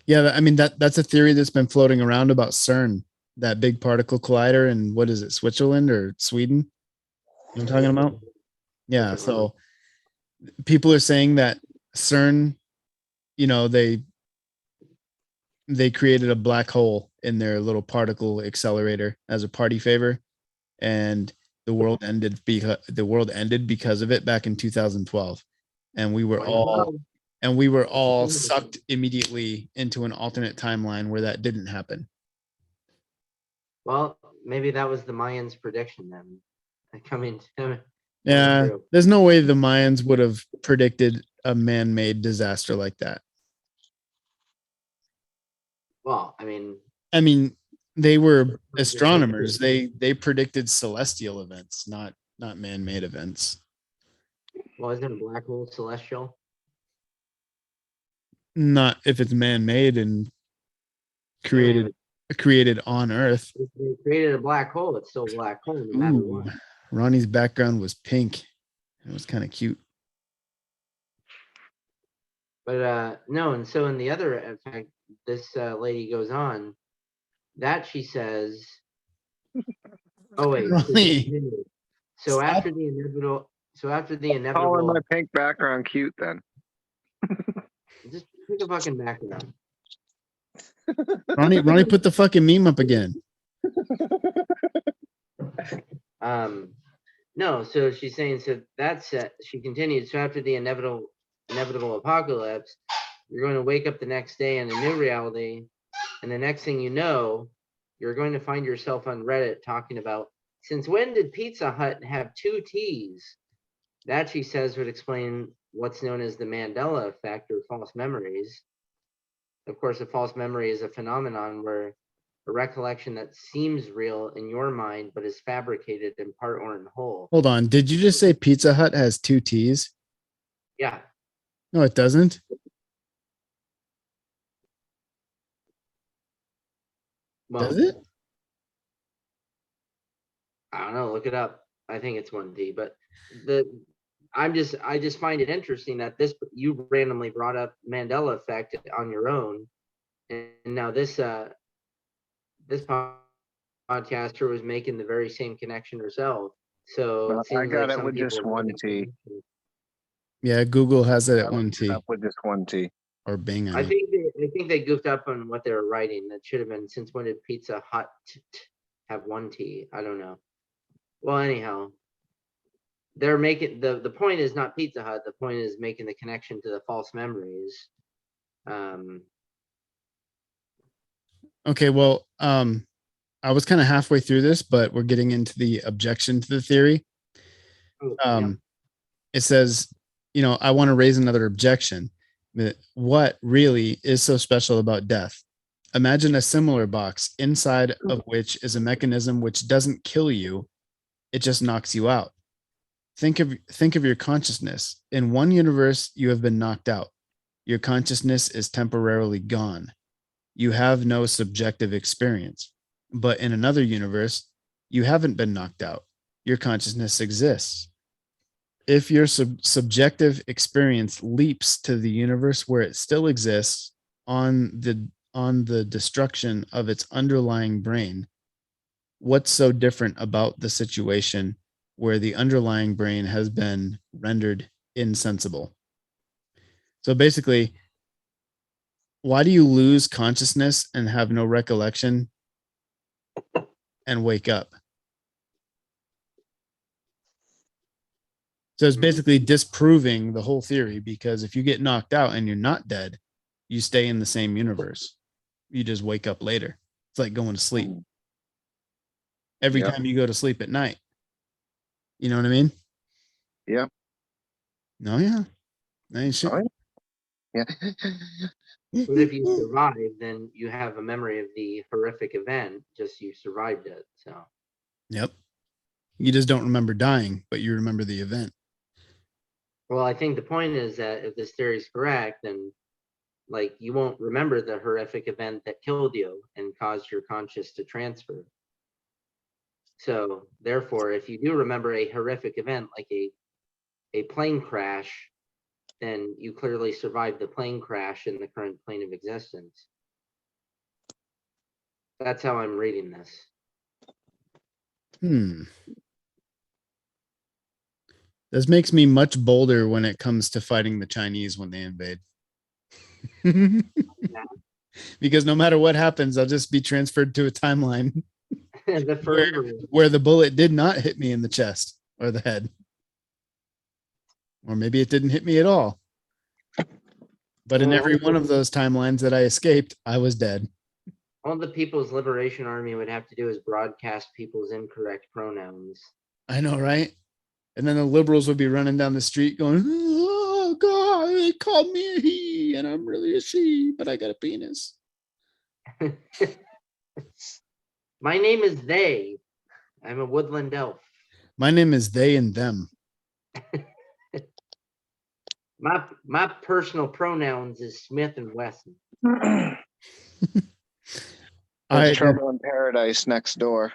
Yeah. I mean, that's a theory that's been floating around about CERN, that big particle collider in, what is it, Switzerland or Sweden? You know what I'm talking about? Yeah. So people are saying that CERN, you know, they created a black hole in their little particle accelerator as a party favor, and the world ended because of it back in 2012, and we were all sucked immediately into an alternate timeline where that didn't happen.
well, maybe that was the Mayans' prediction then. Coming
Yeah,
true.
there's no way the Mayans would have predicted a man-made disaster like that.
Well,
I mean, they were astronomers. They predicted celestial events, not man-made events.
well, isn't a black hole celestial?
Not if it's man-made and created on Earth.
If they created a black hole, it's still a black hole no matter
Ooh,
what.
Ronnie's background was pink. It was kind of cute.
But no, and so in the other effect, this lady goes on that she says, oh wait,
Ronnie,
so
stop.
after the inevitable,
Calling my pink background cute then.
just pick a fucking background.
Ronnie put the fucking meme up again.
No, so she's saying, so that's it. She continued, so after the inevitable apocalypse, you're going to wake up the next day in a new reality, and the next thing you know, you're going to find yourself on Reddit talking about, since when did Pizza Hut have 2 T's? That, she says, would explain what's known as the Mandela effect or false memories. Of course, a false memory is a phenomenon where a recollection that seems real in your mind but is fabricated in part or in whole.
Hold on. Did you just say Pizza Hut has 2 T's?
Yeah.
No, it doesn't.
Well,
Does it?
I don't know. Look it up. I think it's 1 T, but I just find it interesting that you randomly brought up Mandela effect on your own, and now this podcaster was making the very same connection herself. So it
I
seems
got
like
it
some
with
people
just
are
1
making
T.
connections.
Yeah, Google has it at 1 T.
With just 1 T.
Or Bing.
I think they goofed up on what they were writing. That should have been, since when did Pizza Hut have 1 T? I don't know. Well, anyhow, they're making the point is not Pizza Hut. The point is making the connection to the false memories.
Okay, well, I was kind of halfway through this, but we're getting into the objection to the theory. It says, I want to raise another objection. What really is so special about death? Imagine a similar box inside of which is a mechanism which doesn't kill you, it just knocks you out. Think of your consciousness. In one universe, you have been knocked out. Your consciousness is temporarily gone. You have no subjective experience. But in another universe, you haven't been knocked out. Your consciousness exists. If your subjective experience leaps to the universe where it still exists on the destruction of its underlying brain, what's so different about the situation where the underlying brain has been rendered insensible? So basically, why do you lose consciousness and have no recollection and wake up? So it's basically disproving the whole theory, because if you get knocked out and you're not dead, you stay in the same universe. You just wake up later. It's like going to sleep. Every time you go to sleep at night. You know what I mean?
Yep.
No, yeah. ain't shit.
Oh, yeah.
But if you survive, then you have a memory of the horrific event, just you survived it. So
Yep. You just don't remember dying, but you remember the event.
well, I think the point is that if this theory is correct, then like you won't remember the horrific event that killed you and caused your conscious to transfer. So therefore, if you do remember a horrific event like a plane crash, then you clearly survived the plane crash in the current plane of existence. That's how I'm reading this.
This makes me much bolder when it comes to fighting the Chinese when they invade. Because no matter what happens, I'll just be transferred to a timeline
The forever.
where the bullet did not hit me in the chest or the head. Or maybe it didn't hit me at all. But in every one of those timelines that I escaped, I was dead.
All the People's Liberation Army would have to do is broadcast people's incorrect pronouns.
I know, right? And then the liberals would be running down the street going, oh, God, they called me a he, and I'm really a she, but I got a penis.
My name is they. I'm a woodland elf.
My name is they and them.
My personal pronouns is Smith and Wesson.
There's trouble in paradise next door.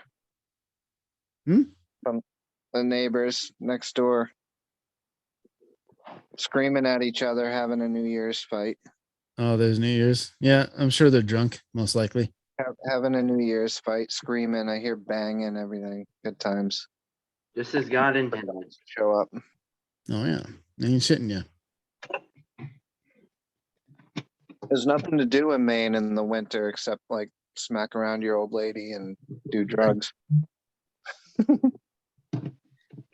From the neighbors next door. Screaming at each other, having a New Year's fight.
Oh, there's New Year's. Yeah, I'm sure they're drunk, most likely.
Having a New Year's fight, screaming. I hear banging, everything. Good times.
Just as God intended.
Show up.
Oh, yeah. They ain't shitting you.
There's nothing to do in Maine in the winter except like smack around your old lady and do drugs.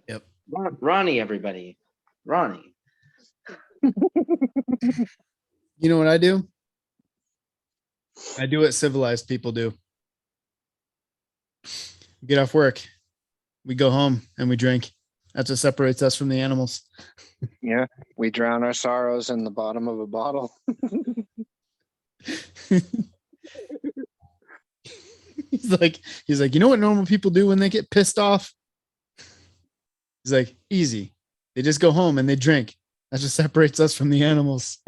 Yep.
Ronnie, everybody. Ronnie.
You know what I do? I do what civilized people do. We get off work. We go home and we drink. That's what separates us from the animals.
Yeah, we drown our sorrows in the bottom of a bottle.
He's like, you know what normal people do when they get pissed off? He's like, easy. They just go home and they drink. That just separates us from the animals.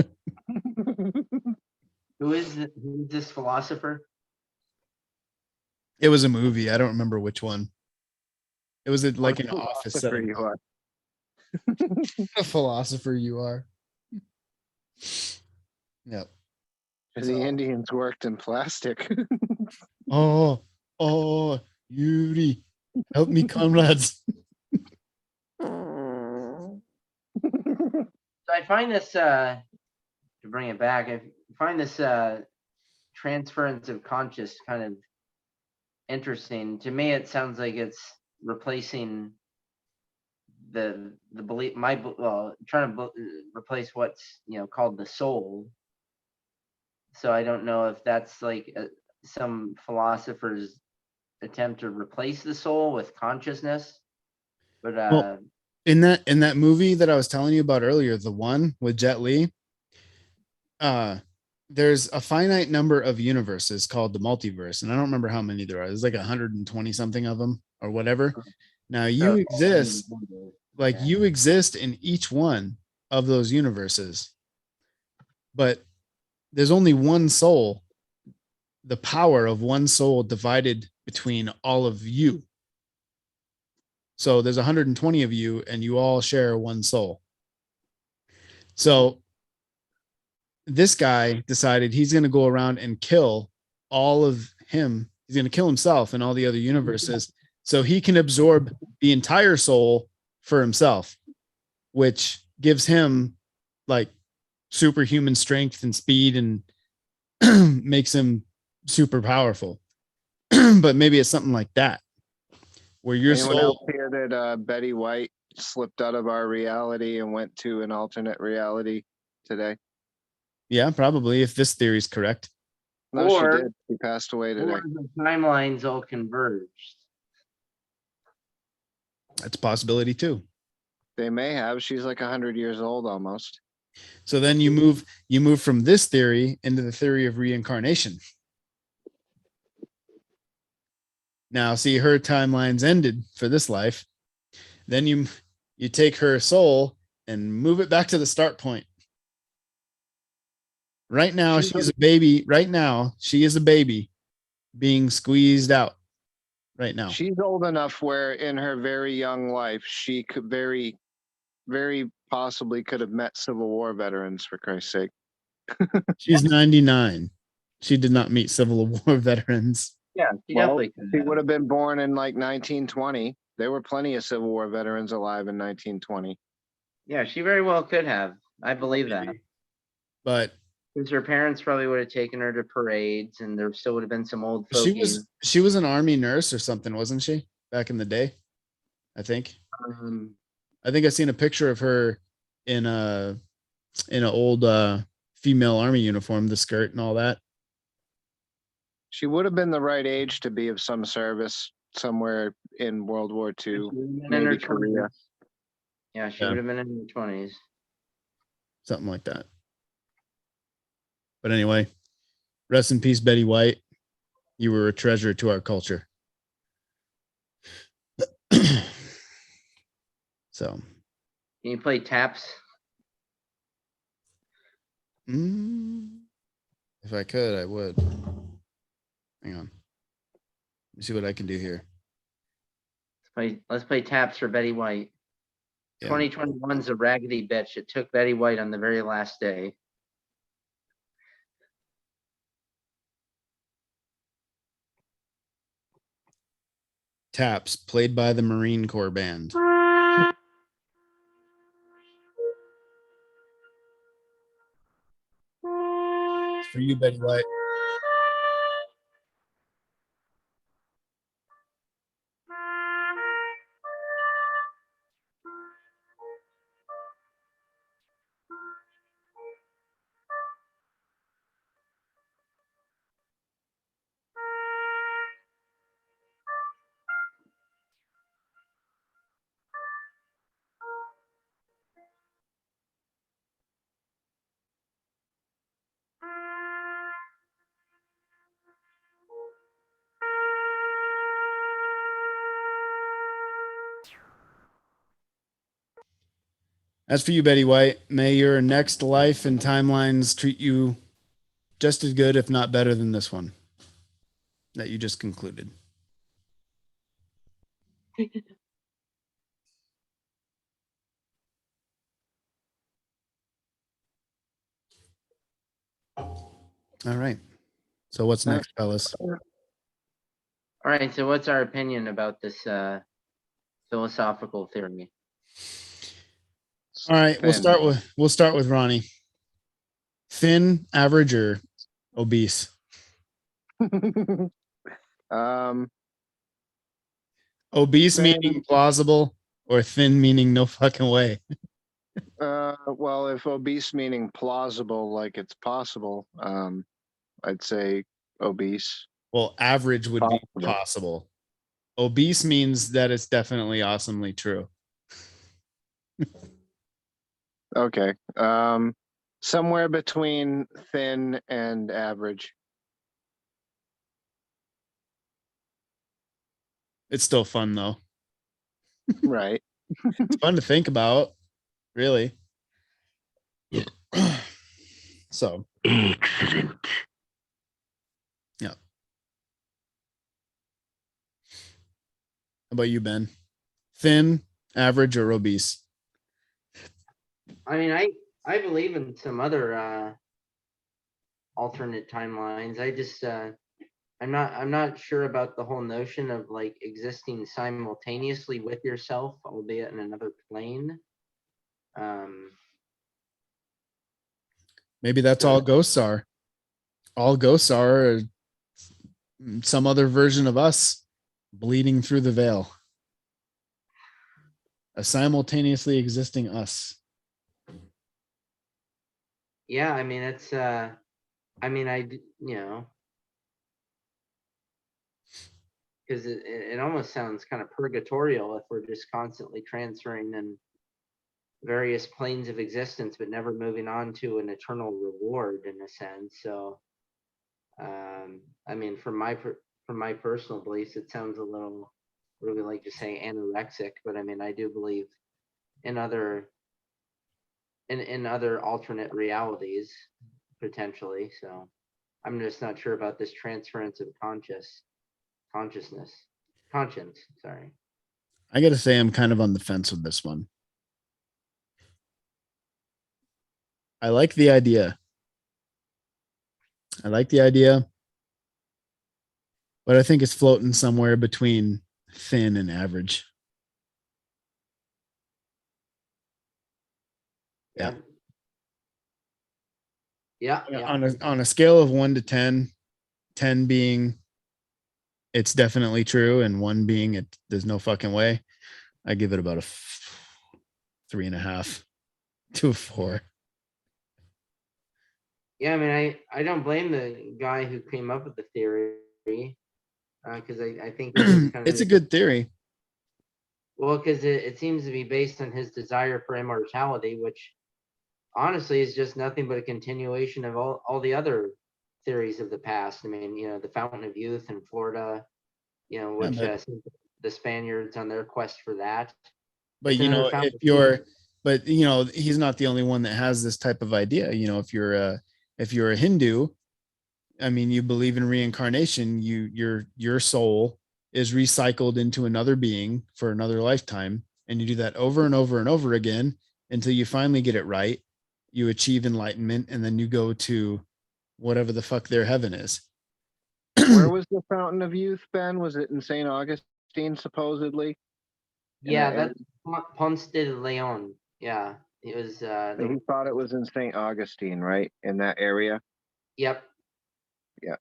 Who is this philosopher?
It was a movie. I don't remember which one. It was like an office setting.
You are.
A philosopher you are. Yep.
The Indians worked in plastic.
Oh, Yuri, help me, comrades.
So I find this to bring it back, I find this transference of conscious kind of interesting. To me, it sounds like it's replacing the belief, trying to replace what's called the soul. So I don't know if that's like some philosophers attempt to replace the soul with consciousness, but
well, in that movie that I was telling you about earlier, the one with Jet Li, there's a finite number of universes called the multiverse, and I don't remember how many there are. There's like 120 something of them or whatever. Now you exist, like you exist in each one of those universes, but there's only one soul, the power of one soul divided between all of you. So there's 120 of you and you all share one soul. So this guy decided he's going to go around and kill all of him. He's going to kill himself and all the other universes so he can absorb the entire soul for himself, which gives him like superhuman strength and speed and makes him super powerful. But maybe it's something like that where your
Anyone
soul
else hear that Betty White slipped out of our reality and went to an alternate reality today?
Yeah, probably, if this theory is correct.
No, she did. She passed away today.
Or the timelines all converged.
That's a possibility too.
They may have. She's like 100 years old almost.
So then you move from this theory into the theory of reincarnation. Now, see, her timeline's ended for this life. Then you take her soul and move it back to the start point. Right now, she's a baby. Right now, she is a baby being squeezed out. Right now,
She's old enough where in her very young life, she could very, very possibly could have met Civil War veterans, for Christ's sake.
she's 99. She did not meet Civil War veterans.
Yeah, she
Well,
definitely could
she
have.
would have been born in like 1920. There were plenty of Civil War veterans alive in 1920.
Yeah, she very well could have. I believe that.
But
Because her parents probably would have taken her to parades, and there still would have been some old fogies.
she was an army nurse or something, wasn't she? Back in the day, I think. I think I seen a picture of her in an old female army uniform, the skirt and all that.
She would have been the right age to be of some service somewhere in World War II, maybe Korea.
Yeah, she would have been in her 20s.
Something like that. But anyway, rest in peace, Betty White. You were a treasure to our culture. So,
Can you play taps?
If I could, I would. Hang on. Let me see what I can do here.
Let's play taps for Betty White.
Yeah.
2021's a raggedy bitch. It took Betty White on the very last day.
Taps played by the Marine Corps band. It's for you, Betty White. As for you, Betty White, may your next life and timelines treat you just as good, if not better, than this one that you just concluded. All right. So what's next, fellas?
All right, so what's our opinion about this philosophical theory?
All right, we'll start with Ronnie. Thin, average, or obese? Obese
thin.
meaning plausible, or thin meaning no fucking way?
Well, if obese meaning plausible, like it's possible, I'd say obese.
Well, average would be possible. Obese means that it's definitely awesomely true.
Okay. Somewhere between thin and average.
It's still fun though.
Right.
It's fun to think about, really. So,
Excellent.
yeah. How about you, Ben? Thin, average, or obese?
I mean, I believe in some other alternate timelines. I just I'm not sure about the whole notion of like existing simultaneously with yourself, albeit in another plane.
Maybe that's all ghosts are. All ghosts are some other version of us bleeding through the veil. A simultaneously existing us.
Yeah, I mean it's I mean because it almost sounds kind of purgatorial if we're just constantly transferring and various planes of existence, but never moving on to an eternal reward in a sense. So, I mean, from my personal beliefs, it sounds a little, what do we like to say, anorexic, but I mean, I do believe in other in other alternate realities potentially. So I'm just not sure about this transference of consciousness, conscience. Sorry.
I gotta say, I'm kind of on the fence with this one. I like the idea. But I think it's floating somewhere between thin and average. Yeah.
Yeah.
On a scale of 1 to 10, 10 being it's definitely true, and 1 being it there's no fucking way, I give it about a 3.5 to a 4.
Yeah, I mean, I don't blame the guy who came up with the theory, because I think it is kind
It's a
of,
good theory.
well, because it seems to be based on his desire for immortality, which honestly is just nothing but a continuation of all the other theories of the past. I mean, the Fountain of Youth in Florida, which
Yeah,
the Spaniards on their quest for that.
but
It's another
if
fountain of
you're
youth.
but he's not the only one that has this type of idea. If you're a Hindu, I mean, you believe in reincarnation, your soul is recycled into another being for another lifetime, and you do that over and over and over again until you finally get it right. You achieve enlightenment, and then you go to whatever the fuck their heaven is.
Where was the Fountain of Youth, Ben? Was it in St. Augustine, supposedly?
Yeah,
And
that's Ponce de Leon. Yeah, it was.
he thought it was in St. Augustine, right? In that area?
Yep.
Yeah.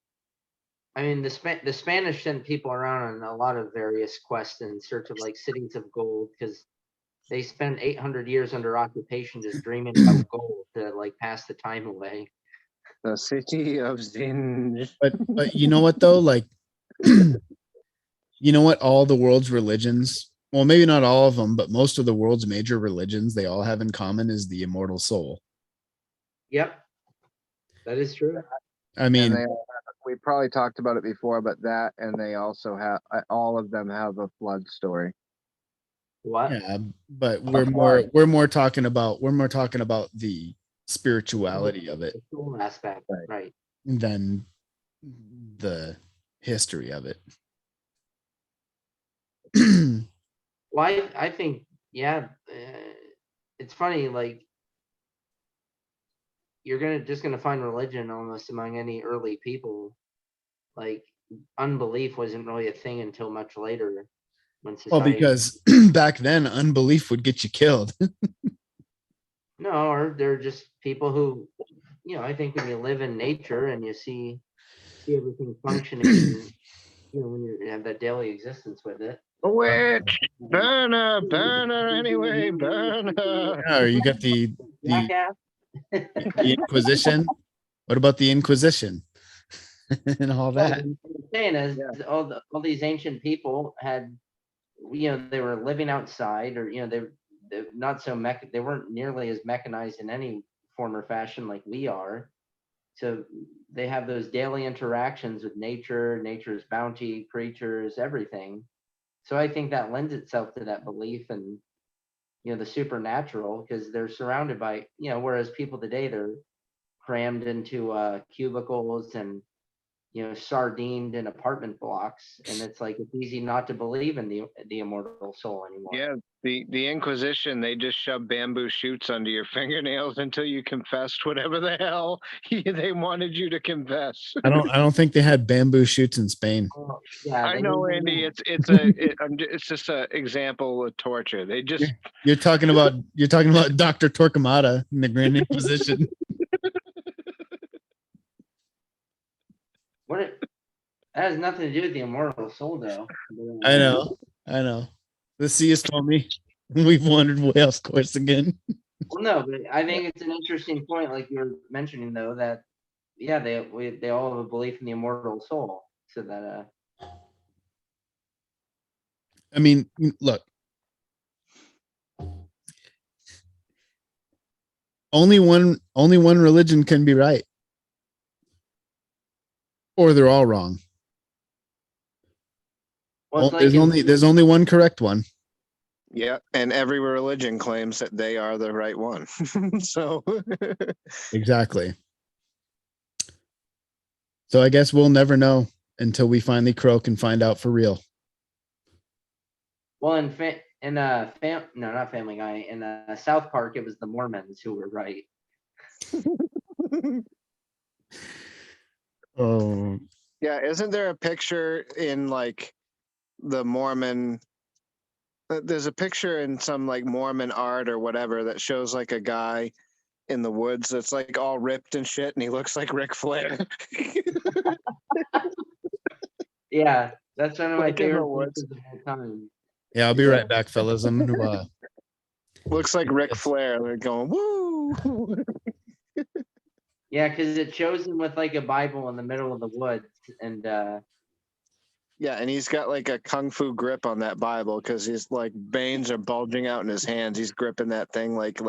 I mean, the Spanish sent people around on a lot of various quests in search of like cities of gold, because they spent 800 years under occupation just dreaming about gold to like pass the time away.
The city of Zinj.
But you know what though? Like, you know what? All the world's religions, well, maybe not all of them, but most of the world's major religions, they all have in common is the immortal soul.
Yep, that is true.
I mean,
And we probably talked about it before, but that, and they also have, all of them have a flood story.
What?
yeah, but we're more talking about the spirituality of it
The soul aspect, right?
than the history of it.
Well, I think, yeah, it's funny, like you're just gonna find religion almost among any early people. Like unbelief wasn't really a thing until much later, when
Well,
society.
because back then unbelief would get you killed.
No, or they're just people who, I think when you live in nature and you see everything functioning, when you have that daily existence with it.
A witch! Burn her anyway, burn her!
Yeah, or you got the
Jackass.
Inquisition. What about the Inquisition and all that?
What I'm saying is,
Yeah.
all these ancient people had, they were living outside, or they're not so they weren't nearly as mechanized in any form or fashion like we are. So they have those daily interactions with nature, nature's bounty, creatures, everything. So I think that lends itself to that belief and the supernatural, because they're surrounded by, whereas people today, they're crammed into cubicles and sardined in apartment blocks, and it's like it's easy not to believe in the immortal soul anymore.
Yeah, the Inquisition, they just shoved bamboo shoots under your fingernails until you confessed whatever the hell they wanted you to confess.
I don't think they had bamboo shoots in Spain.
Oh, yeah,
I
they
know,
need
Andy.
to
It's just an example of torture. They just
You're talking about Dr. Torquemada in the Grand Inquisition.
that has nothing to do with the immortal soul, though.
I know. The sea is foamy. We've wandered way off course again.
Well, no, but I think it's an interesting point, like you were mentioning, though, that they all have a belief in the immortal soul, so that
I mean, look, only one religion can be right. Or they're all wrong.
Well, it's like
There's only one correct one.
Yeah, and every religion claims that they are the right one. So
Exactly. So I guess we'll never know until we finally croak and find out for real.
well, no, not Family Guy. In South Park, it was the Mormons who were right.
Oh,
yeah, isn't there a picture in like the Mormon there's a picture in some like Mormon art or whatever that shows like a guy in the woods that's like all ripped and shit and he looks like Ric Flair.
Yeah, that's one of my
Like in the
favorite
woods.
pictures of all time.
yeah, I'll be right back, fellas. I'm gonna
Looks like Ric
Yes.
Flair. They're going, woo.
Yeah, because it shows him with like a Bible in the middle of the woods, and
Yeah, and he's got like a kung fu grip on that Bible because his like veins are bulging out in his hands. He's gripping that thing like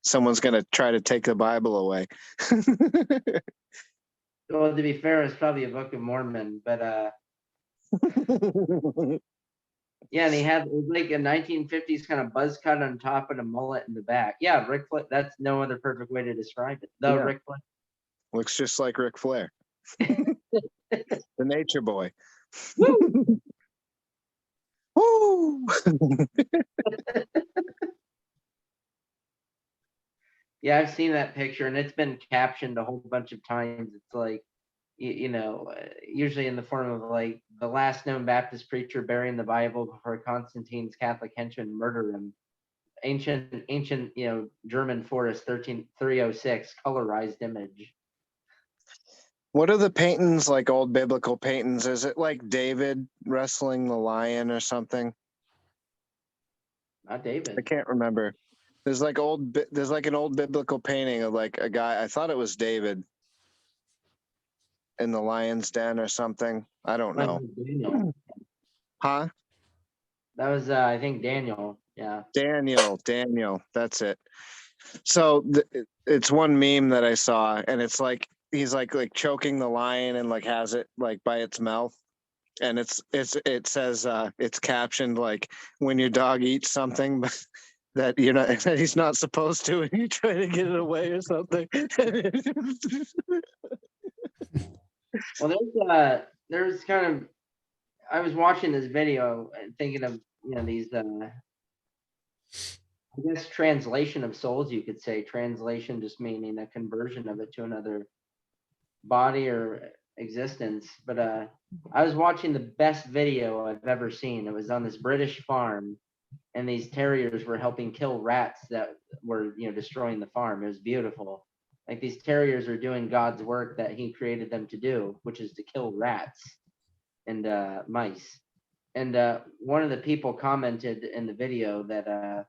someone's gonna try to take the Bible away.
well, to be fair, it's probably a Book of Mormon, but yeah, and he had it was like a 1950s kind of buzz cut on top and a mullet in the back. Yeah, Ric Flair. That's no other perfect way to describe it. The
Yeah.
Ric Flair.
Looks just like Ric Flair, the Nature Boy.
Woo!
Woo!
Yeah, I've seen that picture, and it's been captioned a whole bunch of times. It's like, usually in the form of like the last known Baptist preacher burying the Bible before Constantine's Catholic henchmen murder him. Ancient, German forest 13306 colorized image.
What are the paintings like old biblical paintings? Is it like David wrestling the lion or something?
Not
I
David.
can't remember. There's like an old biblical painting of like a guy. I thought it was David in the lion's den or something. I don't know.
Daniel.
Huh?
That was I think Daniel. Yeah.
Daniel. That's it. So it's one meme that I saw, and it's like he's like choking the lion and like has it like by its mouth, and it says it's captioned like when your dog eats something that that he's not supposed to, and you try to get it away or something.
Well, there's kind of I was watching this video and thinking of these I guess translation of souls, you could say. Translation just meaning a conversion of it to another body or existence. But I was watching the best video I've ever seen. It was on this British farm, and these terriers were helping kill rats that were destroying the farm. It was beautiful. Like these terriers are doing God's work that He created them to do, which is to kill rats and mice. And one of the people commented in the video that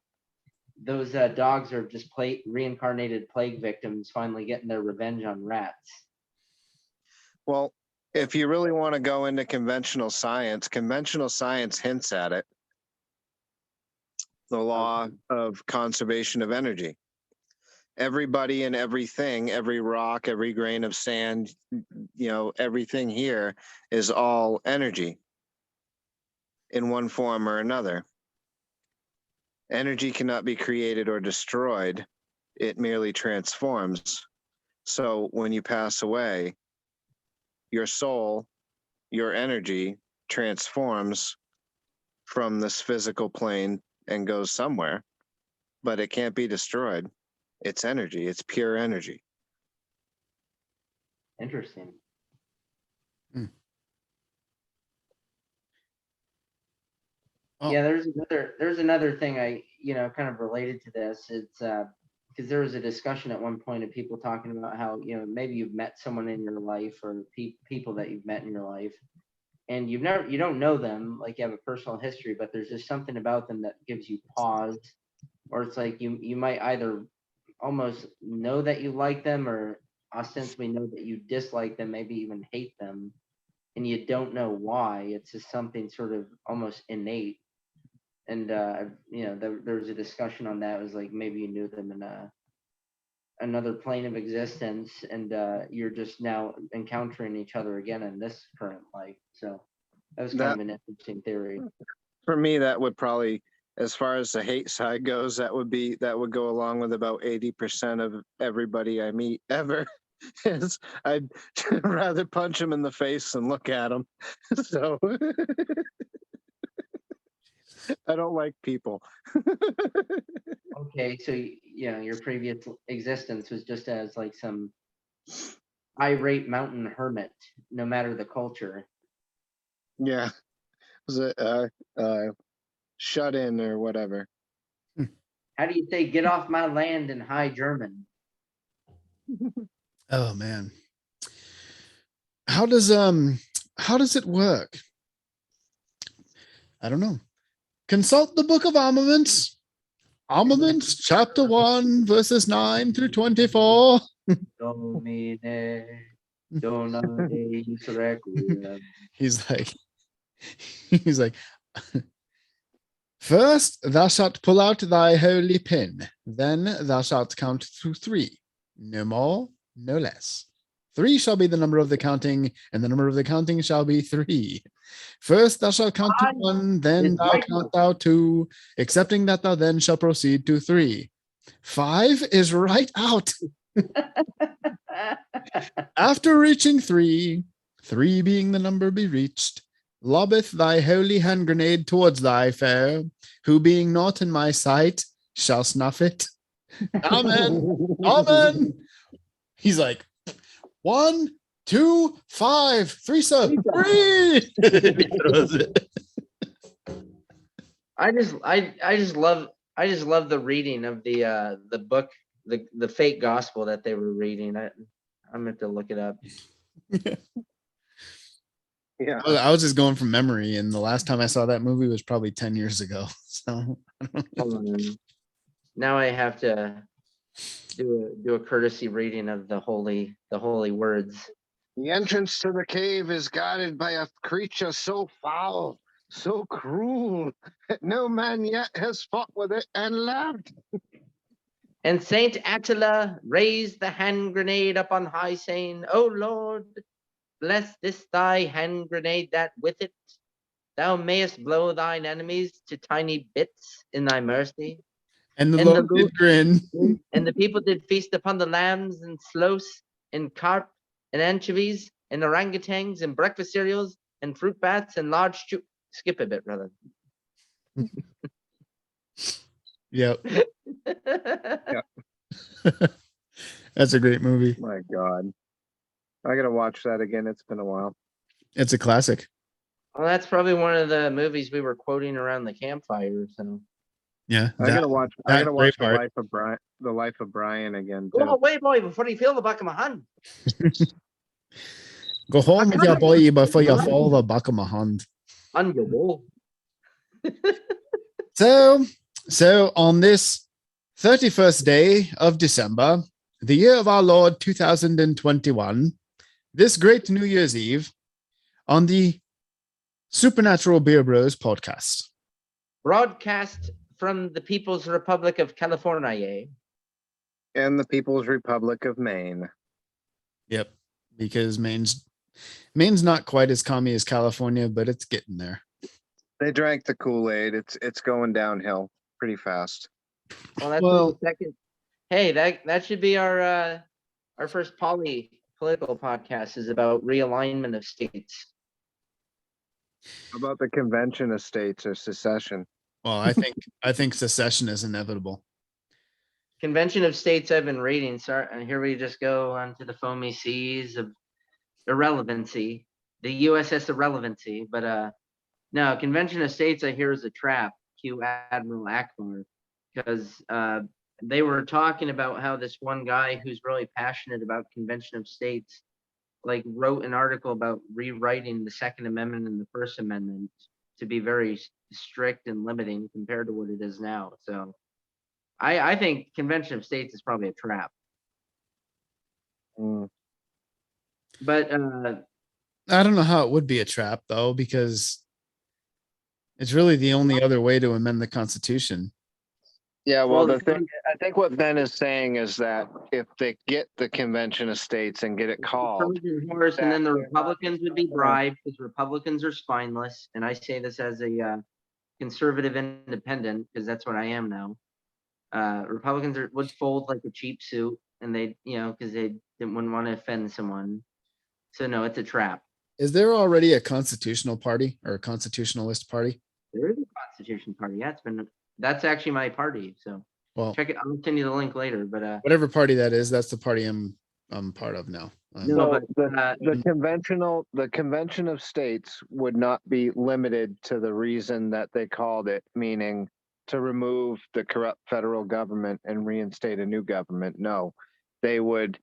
those dogs are just reincarnated plague victims finally getting their revenge on rats.
Well, if you really want to go into conventional science hints at it. The law of conservation of energy. Everybody and everything, every rock, every grain of sand, everything here is all energy in one form or another. Energy cannot be created or destroyed. It merely transforms. So when you pass away, your soul, your energy transforms from this physical plane and goes somewhere, but it can't be destroyed. It's energy. It's pure energy.
Interesting.
Oh.
Yeah, there's another thing I kind of related to this. It's because there was a discussion at one point of people talking about how maybe you've met someone in your life or people that you've met in your life, and you don't know them, like you have a personal history, but there's just something about them that gives you pause, or it's like you might either almost know that you like them or ostensibly know that you dislike them, maybe even hate them, and you don't know why. It's just something sort of almost innate. And there was a discussion on that. It was like maybe you knew them in another plane of existence, and you're just now encountering each other again in this current life. So that was kind
That
of an interesting theory.
for me, that would probably, as far as the hate side goes, that would go along with about 80% of everybody I meet ever. Is I'd rather punch him in the face than look at him. So I don't like people.
Okay, so your previous existence was just as like some irate mountain hermit, no matter the culture.
Yeah. Was it shut in or whatever?
How do you say "get off my land" in High German?
Oh man. How does it work? I don't know. Consult the Book of Armaments. Armaments, chapter 1, verses 9 through 24.
Domine, donade requiem.
He's like, first thou shalt pull out thy holy pin, then thou shalt count to 3, no more, no less. 3 shall be the number of the counting, and the number of the counting shall be 3. First thou shalt count to 1, then thou count thou 2, excepting that thou then shalt proceed to 3. 5 is right out. After reaching 3, 3 being the number be reached, lobbeth thy holy hand grenade towards thy fair, who being not in my sight shall snuff it. Amen. Amen. He's like, 1, 2, 5, 3, sir. 3. He throws it.
I just love the reading of the book, the fake gospel that they were reading. I'm gonna have to look it up.
Yeah.
I was just going from memory, and the last time I saw that movie was probably 10 years ago. So
Hold on. Now I have to do a courtesy reading of the holy words.
The entrance to the cave is guarded by a creature so foul, so cruel, that no man yet has fought with it and lived.
And Saint Attila raised the hand grenade up on high, saying, "O Lord, bless this thy hand grenade, that with it thou mayest blow thine enemies to tiny bits in thy mercy."
and the
And
Lord did grin.
And the people did feast upon the lambs and sloths and carp and anchovies and orangutans and breakfast cereals and fruit bats and large skip a bit, brother.
Yep. That's a great movie.
My God. I gotta watch that again. It's been a while.
It's a classic.
Well, that's probably one of the movies we were quoting around the campfire. So
Yeah.
I gotta watch
Braveheart.
the life of Brian again
go
too.
away, boy, before you feel the back of my hand.
Go home with your boy before you fall the back of my hand.
On your wall.
So on this 31st day of December, the year of our Lord 2021, this great New Year's Eve, on the Supernatural Beer Bros podcast.
Broadcast from the People's Republic of California.
And the People's Republic of Maine.
Yep, because Maine's not quite as commie as California, but it's getting there.
They drank the Kool-Aid. It's going downhill pretty fast.
Well, that's the second. Hey, that should be our first political podcast is about realignment of states.
How about the convention of states or secession?
Well, I think secession is inevitable.
Convention of States I've been reading. Sorry, and here we just go onto the foamy seas of irrelevancy, the USS Irrelevancy. But no, Convention of States I hear is a trap. Cue Admiral Akbar, because they were talking about how this one guy who's really passionate about Convention of States, like, wrote an article about rewriting the Second Amendment and the First Amendment to be very strict and limiting compared to what it is now. So I think Convention of States is probably a trap. But
I don't know how it would be a trap, though, because it's really the only other way to amend the Constitution.
Yeah, well,
Well,
the thing, think what Ben is saying is that if they get the convention of states and get it called,
Trojan horse, and then the
that-
Republicans would be bribed because Republicans are spineless. And I say this as a conservative independent because that's what I am now. Republicans would fold like a cheap suit, and they, because they wouldn't want to offend someone. So no, it's a trap.
Is there already a constitutional party or a constitutionalist party?
There is a Constitution Party. Yeah, that's actually my party. So
Well,
check it. I'll send you the link later. But
whatever party that is, that's the party I'm part of now.
No,
So
but,
the convention of states would not be limited to the reason that they called it, meaning to remove the corrupt federal government and reinstate a new government. No, they would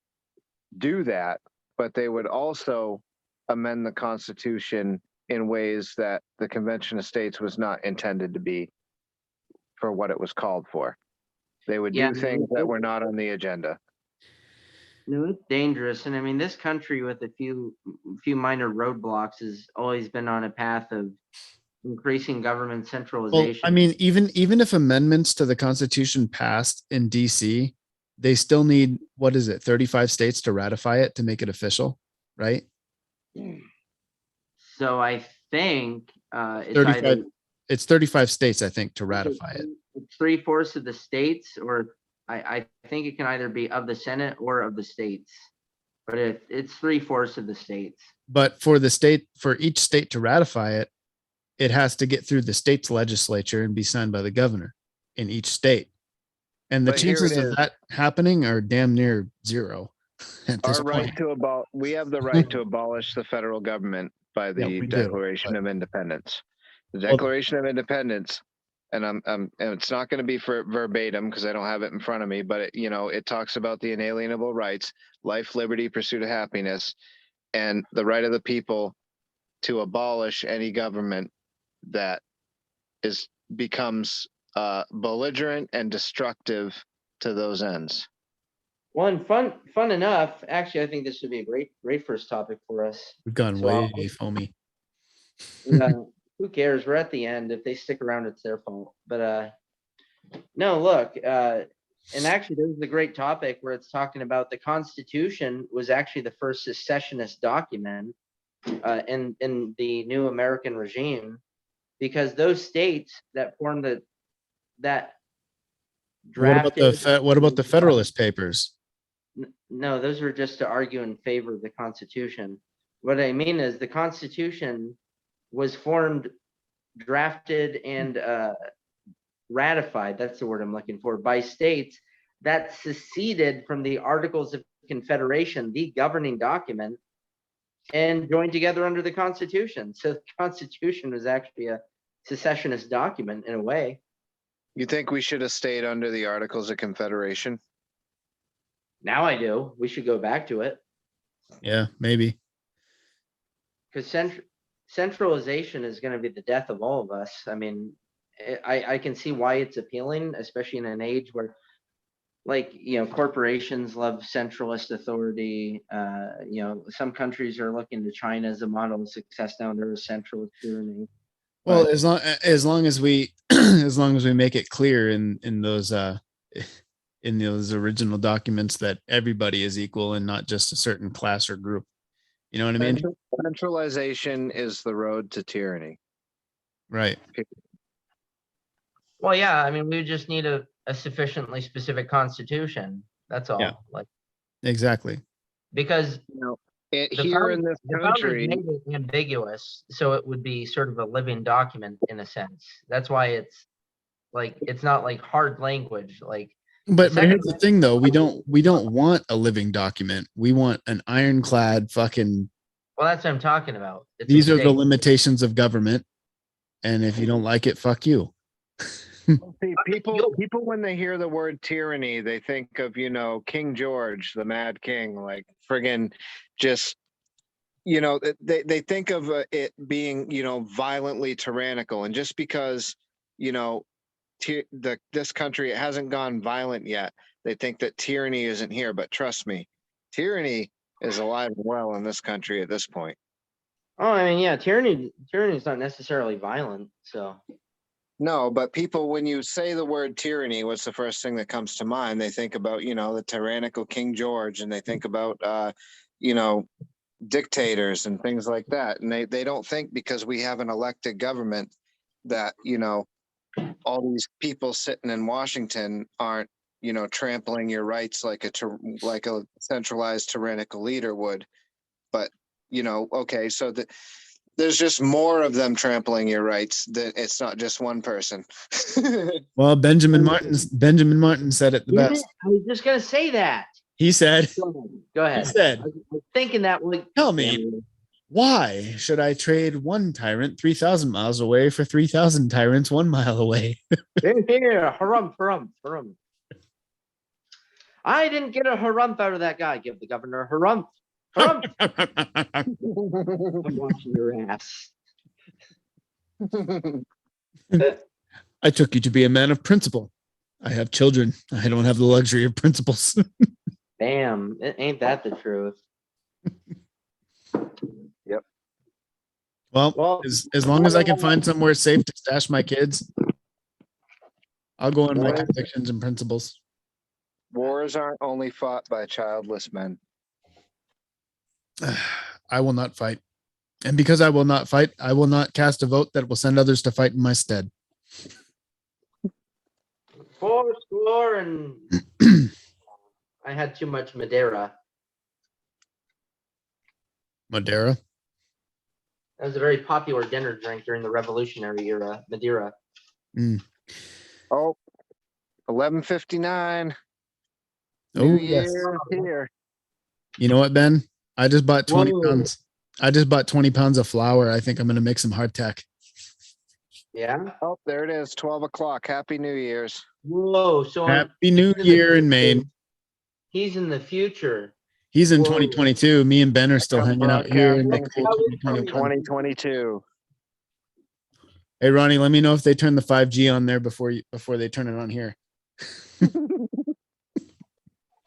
do that, but they would also amend the Constitution in ways that the convention of states was not intended to be for what it was called for. They would
Yeah,
do things that were not on the agenda.
no, it's dangerous. And I mean, this country with a few minor roadblocks has always been on a path of increasing government
Well,
centralization.
I mean, even if amendments to the Constitution passed in DC, they still need, what is it, 35 states to ratify it to make it official, right?
So I think it's
35
either
It's 35 states, I think, to ratify it.
it's 3/4 of the states, or I think it can either be of the Senate or of the states. But it's 3/4 of the states.
But for each state to ratify it, it has to get through the state's legislature and be signed by the governor in each state. And the
But here it
chances of
is.
that happening are damn near zero at this
Our right
point.
to we have the right to abolish the federal government by the
we do,
Declaration
but-
of Independence. The
Well,
Declaration of Independence, and and it's not going to be for verbatim because I don't have it in front of me, but it talks about the inalienable rights, life, liberty, pursuit of happiness, and the right of the people to abolish any government that becomes belligerent and destructive to those ends.
Well, and fun enough. Actually, I think this would be a great first topic for us.
We've gone
So
way foamy.
Who cares? We're at the end. If they stick around, it's their fault. But no, look, and actually, this is a great topic where it's talking about the Constitution was actually the first secessionist document in the new American regime, because those states that formed that drafted.
What about the Federalist Papers?
No, those were just to argue in favor of the Constitution. What I mean is the Constitution was formed, drafted, and ratified, that's the word I'm looking for, by states that seceded from the Articles of Confederation, the governing document, and joined together under the Constitution. So the Constitution was actually a secessionist document in a way.
You think we should have stayed under the Articles of Confederation?
Now I do. We should go back to it.
Yeah, maybe.
Because centralization is going to be the death of all of us. I mean, I can see why it's appealing, especially in an age where, like, corporations love centralist authority. Some countries are looking to China as a model of success now under a centralist tyranny.
Well, as long as we as long as we make it clear in those original documents that everybody is equal and not just a certain class or group. You know what I mean?
Centralization is the road to tyranny.
Right.
Well, yeah, I mean, we just need a sufficiently specific constitution. That's all.
Yeah.
Like,
exactly.
because
Here in this
the founders
country,
made it ambiguous, so it would be sort of a living document in a sense. That's why it's not like hard language. Like,
But
second
here's the thing, though, we don't want a living document. We want an ironclad fucking.
well, that's what I'm talking about. It's
These
a
are the
state.
limitations of government, and if you don't like it, fuck you.
see, people when they hear the word tyranny, they think of King George, the Mad King, like friggin' just they think of it being violently tyrannical, and just because this country hasn't gone violent yet, they think that tyranny isn't here. But trust me, tyranny is alive and well in this country at this point.
Oh, I mean, yeah, tyranny is not necessarily violent. So
No, but people, when you say the word tyranny, what's the first thing that comes to mind? They think about, the tyrannical King George, and they think about, you know, dictators and things like that. And they don't think, because we have an elected government, that, all these people sitting in Washington aren't, trampling your rights like a centralized tyrannical leader would. But, okay, so there's just more of them trampling your rights. That it's not just one person.
Well, Benjamin Martin said it the
Damn
best.
it, I was just gonna say that.
He said,
Go ahead.
he said,
I was thinking that would
tell me, why should I trade one tyrant 3,000 miles away for 3,000 tyrants 1 mile away?
here, harumph, harumph, harumph. I didn't get a harumph out of that guy. Give the governor a harumph. Harumph. I'm watching your ass.
I took you to be a man of principle. I have children. I don't have the luxury of principles.
Damn, ain't that the truth?
Well, as long as I can find somewhere safe to stash my kids, I'll go on my convictions and principles.
Wars aren't only fought by childless men.
I will not fight. And because I will not fight, I will not cast a vote that will send others to fight in my stead.
4 and I had too much Madeira.
Madeira.
That was a very popular dinner drink during the Revolutionary era, Madeira.
Oh, 11:59.
Oh,
New
yes.
Year is here.
You know what, Ben? I just bought 20
Whoa.
pounds. I just bought 20 pounds of flour. I think I'm going to make some hardtack.
Yeah.
Oh, there it is. 12 o'clock. Happy New Year's.
Whoa. So
Happy New Year in Maine.
he's in the future.
He's in
Whoa.
2022. Me and Ben are still
I'm
hanging out here in the
broadcasting
cool
from
2021.
2022.
Hey, Ronnie, let me know if they turn the 5G on there before they turn it on here.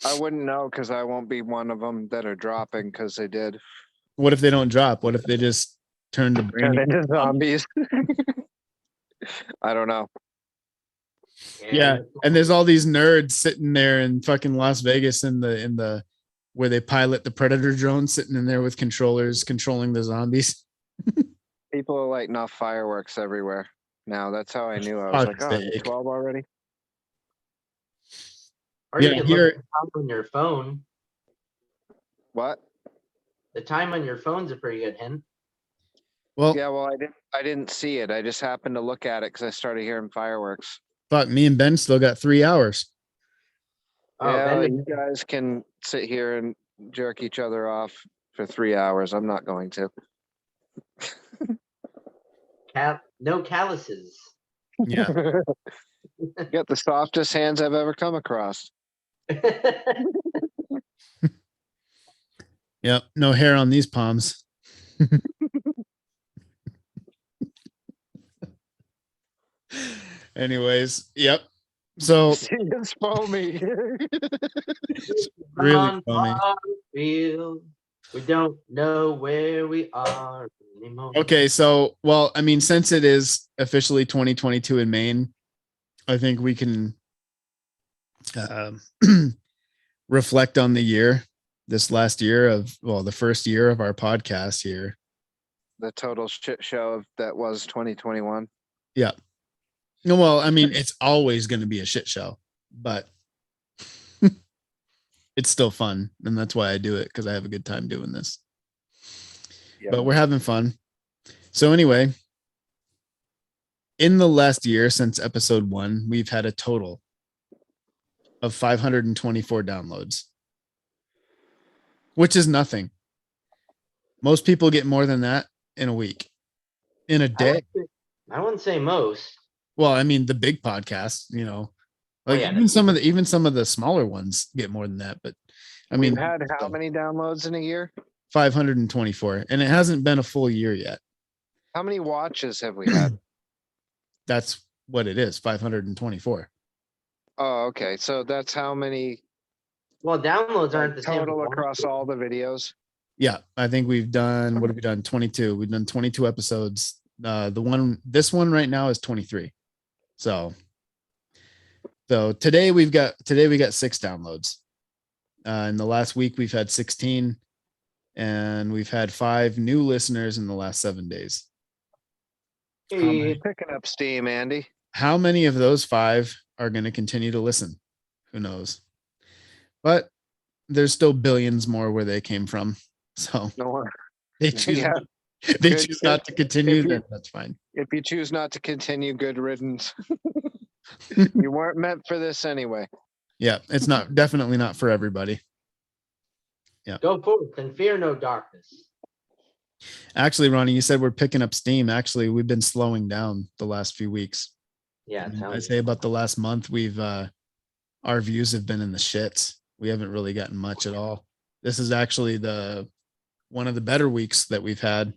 I wouldn't know, because I won't be one of them that are dropping because they did.
What if they don't drop? What if they just turn to
Turn
brain?
into zombies. I don't know.
Yeah, and there's all these nerds sitting there in fucking Las Vegas in the where they pilot the Predator drone, sitting in there with controllers controlling the zombies.
People are lighting off fireworks everywhere now. That's how I knew. I was like,
Fuck's
oh, it's
sake.
12 already?
Or you
Yeah,
can
here-
look at the time on your phone.
What?
The time on your phone's a pretty good hint.
Well,
Yeah, well, I didn't see it. I just happened to look at it because I started hearing fireworks.
fuck, me and Ben still got 3 hours.
Oh,
Yeah,
Ben,
you guys can sit here and jerk each other off for 3 hours. I'm not going to.
no calluses.
Yeah.
Got the softest hands I've ever come across.
Yep. No hair on these palms. Anyways, yep. So
It's foamy.
really
On
funny.
our field, we don't know where we are anymore.
Okay, so well, I mean, since it is officially 2022 in Maine, I think we can reflect on the year, this last year of, well, the first year of our podcast here.
The total shit show of that was 2021.
Yeah. No, well, I mean, it's always going to be a shit show, but it's still fun. And that's why I do it, because I have a good time doing this.
Yep.
But we're having fun. So anyway, in the last year since episode 1, we've had a total of 524 downloads, which is nothing. Most people get more than that in a week, in a day.
I wouldn't say most.
Well, I mean, the big podcasts, you know, like
yeah,
even some of the smaller ones get more than that. But I mean,
We've had how many downloads in a year?
524, and it hasn't been a full year yet.
How many watches have we had?
That's what it is, 524.
Oh, okay. So that's how many
Well, downloads aren't the same.
total across all the videos?
Yeah, I think we've done, what have we done? 22. We've done 22 episodes. This one right now is 23. So today we got 6 downloads. In the last week we've had 16, and we've had 5 new listeners in the last 7 days.
Hey, picking up steam, Andy.
How many of those 5 are going to continue to listen? Who knows? But there's still billions more where they came from. So
No,
they choose,
yeah.
they
Good.
choose not to continue,
If you-
then that's fine.
If you choose not to continue, good riddance. You weren't meant for this anyway.
Yeah, it's definitely not for everybody.
Go forth and fear no darkness.
Actually, Ronnie, you said we're picking up steam. Actually, we've been slowing down the last few weeks.
Yeah, it
I'd
sounds
say about the last month, we've our views have been in the shits. We haven't really gotten much at all. This is actually one of the better weeks that we've had.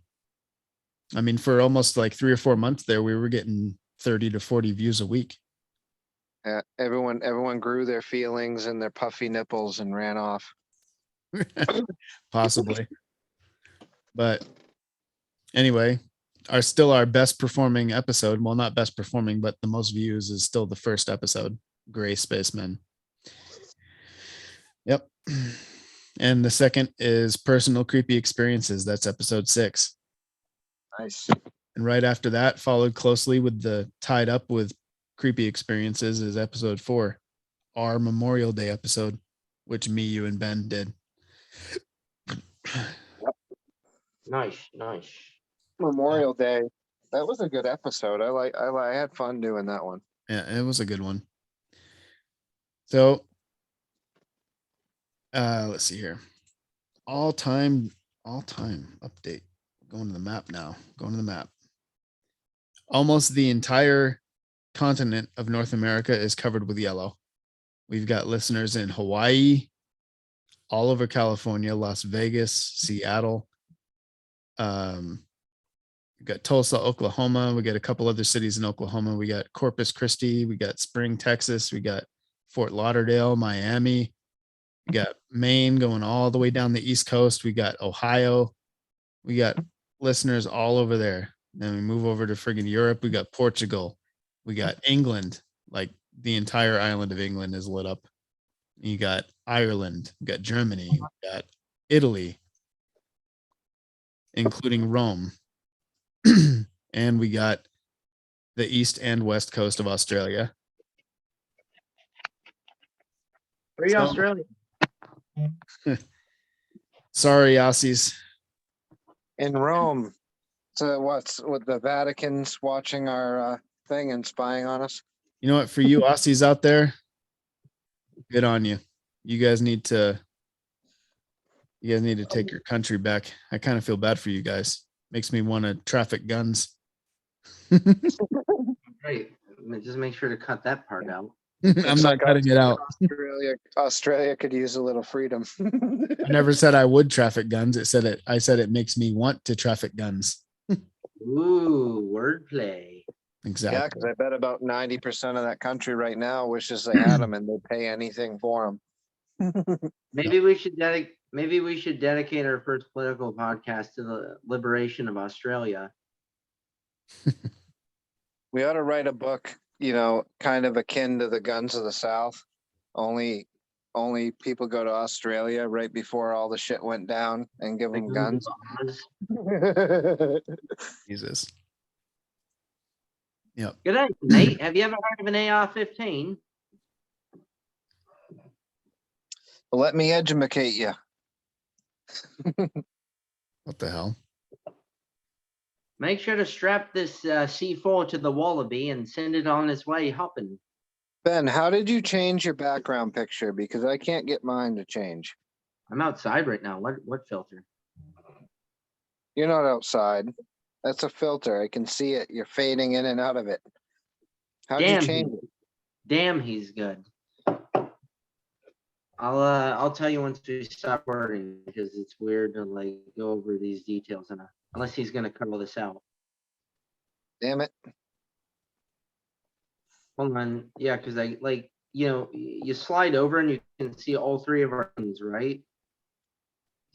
I mean, for almost like 3 or 4 months there, we were getting 30 to 40 views a week.
Everyone grew their feelings and their puffy nipples and ran off.
Possibly. But anyway, our best performing episode, well, not best performing, but the most views is still the first episode, Gray Spacemen. Yep. And the second is Personal Creepy Experiences. That's episode 6.
Nice.
And right after that, followed closely with the tied up with Creepy Experiences, is episode 4, our Memorial Day episode, which me, you, and Ben did.
nice.
Memorial Day. That was a good episode. I had fun doing that one.
Yeah, it was a good one. So let's see here. All time update. Going to the map now. Almost the entire continent of North America is covered with yellow. We've got listeners in Hawaii, all over California, Las Vegas, Seattle. We got Tulsa, Oklahoma. We got a couple other cities in Oklahoma. We got Corpus Christi. We got Spring, Texas. We got Fort Lauderdale, Miami. We got Maine going all the way down the East Coast. We got Ohio. We got listeners all over there. Then we move over to friggin' Europe. We got Portugal. We got England. Like the entire island of England is lit up. You got Ireland. We got Germany. We got Italy, including Rome. And we got the east and west coast of Australia.
Free
So-
Australia.
Sorry, Aussies.
In Rome. So what's with the Vatican's watching our thing and spying on us?
You know what? For you Aussies out there, good on you. You guys need to take your country back. I kind of feel bad for you guys. Makes me want to traffic guns.
Right. Just make sure to cut that part out.
I'm
Looks
not
like
cutting it out.
Australia could use a little freedom.
I never said I would traffic guns. I said it makes me want to traffic guns.
Ooh, wordplay.
Exactly.
Yeah, because I bet about 90% of that country right now wishes they had them and they'd pay anything for them.
Maybe we should dedicate our first political podcast to the liberation of Australia.
We ought to write a book, kind of akin to the Guns of the South. Only people go to Australia right before all the shit went down and give them guns.
Jesus. Yep.
Good day, Nate. Have you ever heard of an AR-15?
Let me educate you.
What the hell?
Make sure to strap this C4 to the wallaby and send it on its way hopping.
Ben, how did you change your background picture? Because I can't get mine to change.
I'm outside right now. What filter?
You're not outside. That's a filter. I can see it. You're fading in and out of it. How'd you change it?
Damn, he's good. I'll tell you once we stop recording because it's weird to like go over these details unless he's gonna cut all this out.
Damn it.
Hold on, yeah, because you slide over and you can see all 3 of our things, right?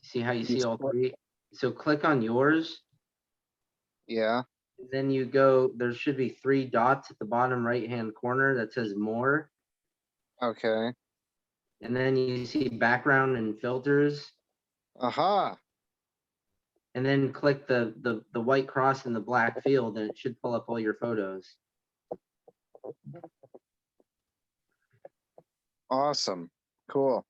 See how you see all 3? So click on yours.
Yeah.
Then you go, there should be 3 dots at the bottom right-hand corner that says more.
Okay.
And then you see background and filters.
Aha.
And then click the white cross in the black field, and it should pull up all your photos.
Awesome. Cool.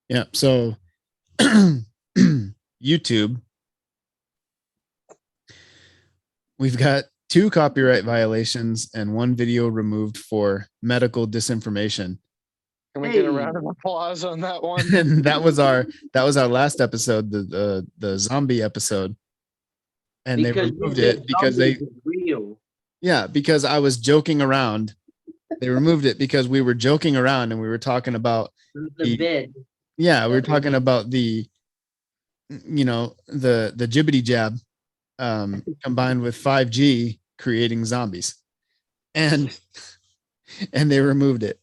Yeah. So YouTube, we've got 2 copyright violations and 1 video removed for medical disinformation.
Can we get a
Hey.
round of applause on that one?
And that was our last episode, the zombie episode. And they
Because
removed
you
it
said
because they
zombies is real.
yeah, because I was joking around. They removed it because we were joking around and we were talking about
The
the-
vid.
yeah, we were
That we
talking
did.
about the jibbity jab combined with 5G creating zombies. And they removed it.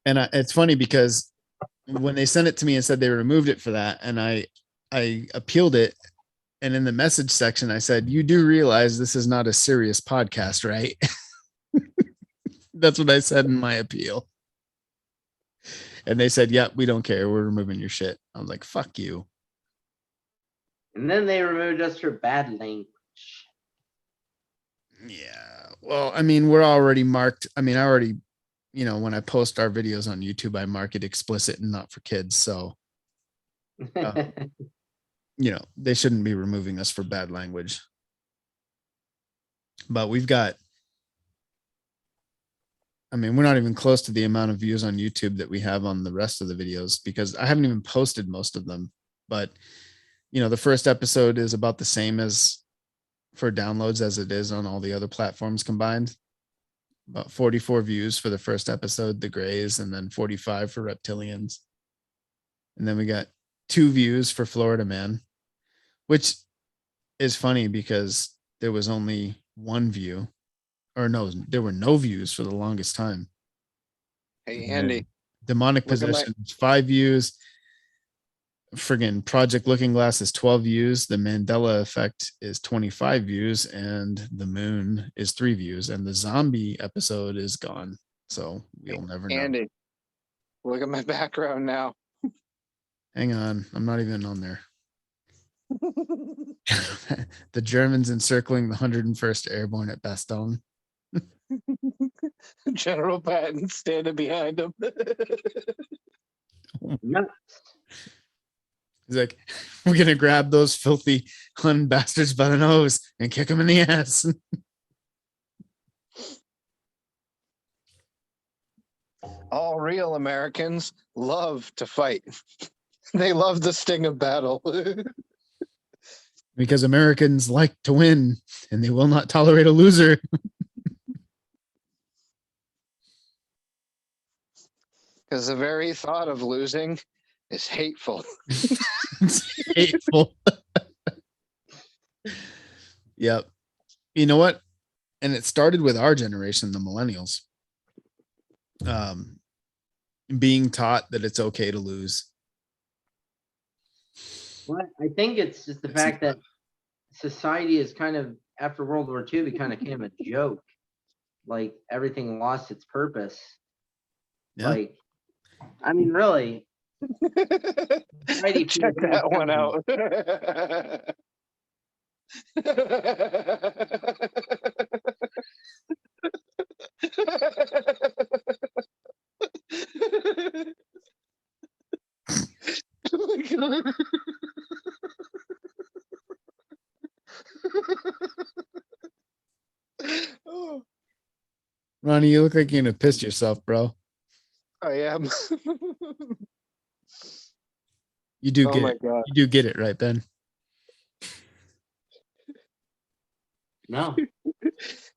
And it's funny because when they sent it to me and said they removed it for that, and I appealed it, and in the message section I said, "You do realize this is not a serious podcast, right?" That's what I said in my appeal. And they said, "Yeah, we don't care. We're removing your shit." I was like, "Fuck you."
And then they removed us for bad language.
Yeah. Well, I mean, we're already marked. I mean, I already, when I post our videos on YouTube, I mark it explicit and not for kids. So, they shouldn't be removing us for bad language. But we're not even close to the amount of views on YouTube that we have on the rest of the videos because I haven't even posted most of them. But, the first episode is about the same as for downloads as it is on all the other platforms combined. About 44 views for the first episode, the Greys, and then 45 for Reptilians. And then we got 2 views for Florida Man, which is funny because there was only 1 view, or no, there were no views for the longest time.
Hey,
And
Andy.
Demonic
Look at my-
Possession is 5 views. Friggin' Project Looking Glass is 12 views. The Mandela Effect is 25 views, and The Moon is 3 views. And the zombie episode is gone, so we'll never know.
Andy, look at my background now.
Hang on, I'm not even on there. The Germans encircling the 101st Airborne at Bastogne.
General Patton standing behind him.
Nuts.
He's like, "We're gonna grab those filthy Hun bastards by the nose and kick them in the ass."
All real Americans love to fight. They love the sting of battle.
Because Americans like to win and they will not tolerate a loser.
Because the very thought of losing is hateful.
It's hateful. Yep. You know what? And it started with our generation, the millennials. Being taught that it's okay to lose.
Well, I think it's just the
It's
fact that society is kind of, after World War II, became a joke. Like everything lost its purpose.
Yeah.
Like, I mean, really.
Check that one out. Oh my God. Oh,
Ronnie, you look like you're gonna piss yourself, bro.
I am.
You do
Oh
get
my
it.
God.
You do get it, right, Ben?
No.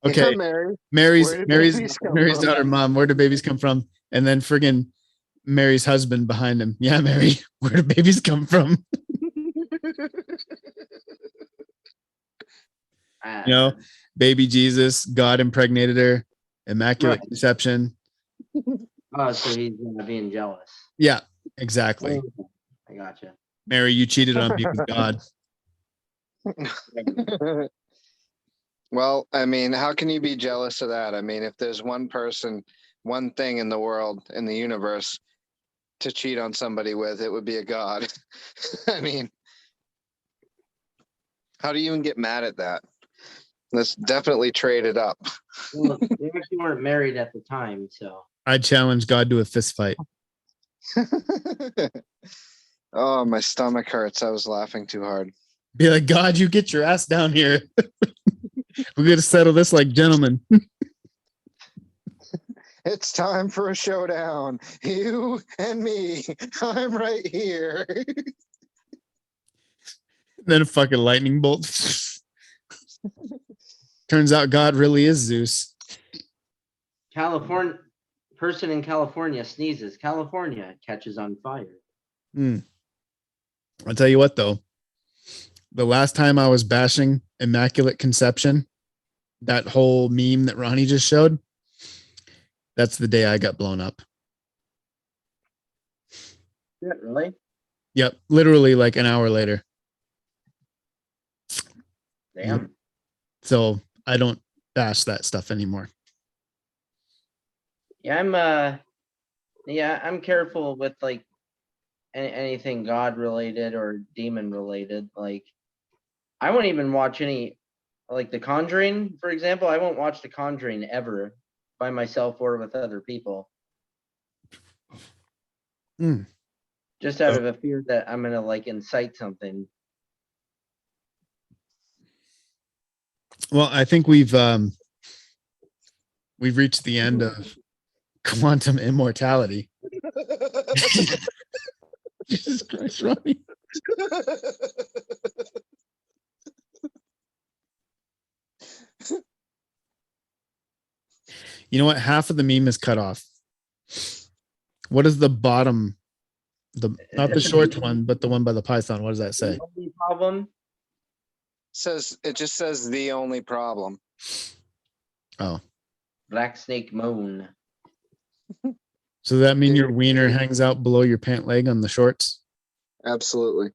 Okay.
Yeah, Mary.
Mary's
Where did
Mary's
babies come
Mary's
from?
daughter, mom. Where do babies come from? And then friggin' Mary's husband behind him. Yeah, Mary. Where do babies come from?
Ah,
Baby Jesus, God impregnated her. Immaculate
Right.
Conception.
Oh, so he's being jealous.
Yeah, exactly.
Oh, I gotcha.
Mary, you cheated on me with God.
Well, I mean, how can you be jealous of that? I mean, if there's one person, one thing in the world, in the universe to cheat on somebody with, it would be a god. I mean, how do you even get mad at that? Let's definitely trade it up.
Well, they actually weren't married at the time, so.
I challenge God to a fist fight.
Oh, my stomach hurts. I was laughing too hard.
Be like, God, you get your ass down here. We're going to settle this like gentlemen.
It's time for a showdown. You and me. I'm right here.
Then a fucking lightning bolt. Turns out God really is Zeus.
California person in California sneezes. California catches on fire.
I'll tell you what, though. The last time I was bashing Immaculate Conception, that whole meme that Ronnie just showed, that's the day I got blown up.
Yeah, really?
Yep. Literally like an hour later.
Damn.
So I don't bash that stuff anymore.
Yeah, I'm careful with like anything God related or demon related. Like, I won't even watch any, like The Conjuring, for example. I won't watch The Conjuring ever by myself or with other people. Just out of a fear that I'm gonna like incite something.
Well, I think we've reached the end of quantum immortality. Jesus Christ, Ronnie. You know what? Half of the meme is cut off. What is the bottom? Not the short one, but the one by the Python. What does that say?
Only problem.
It just says the only problem.
Oh,
Black Snake Moan.
so that mean your wiener hangs out below your pant leg on the shorts?
Absolutely.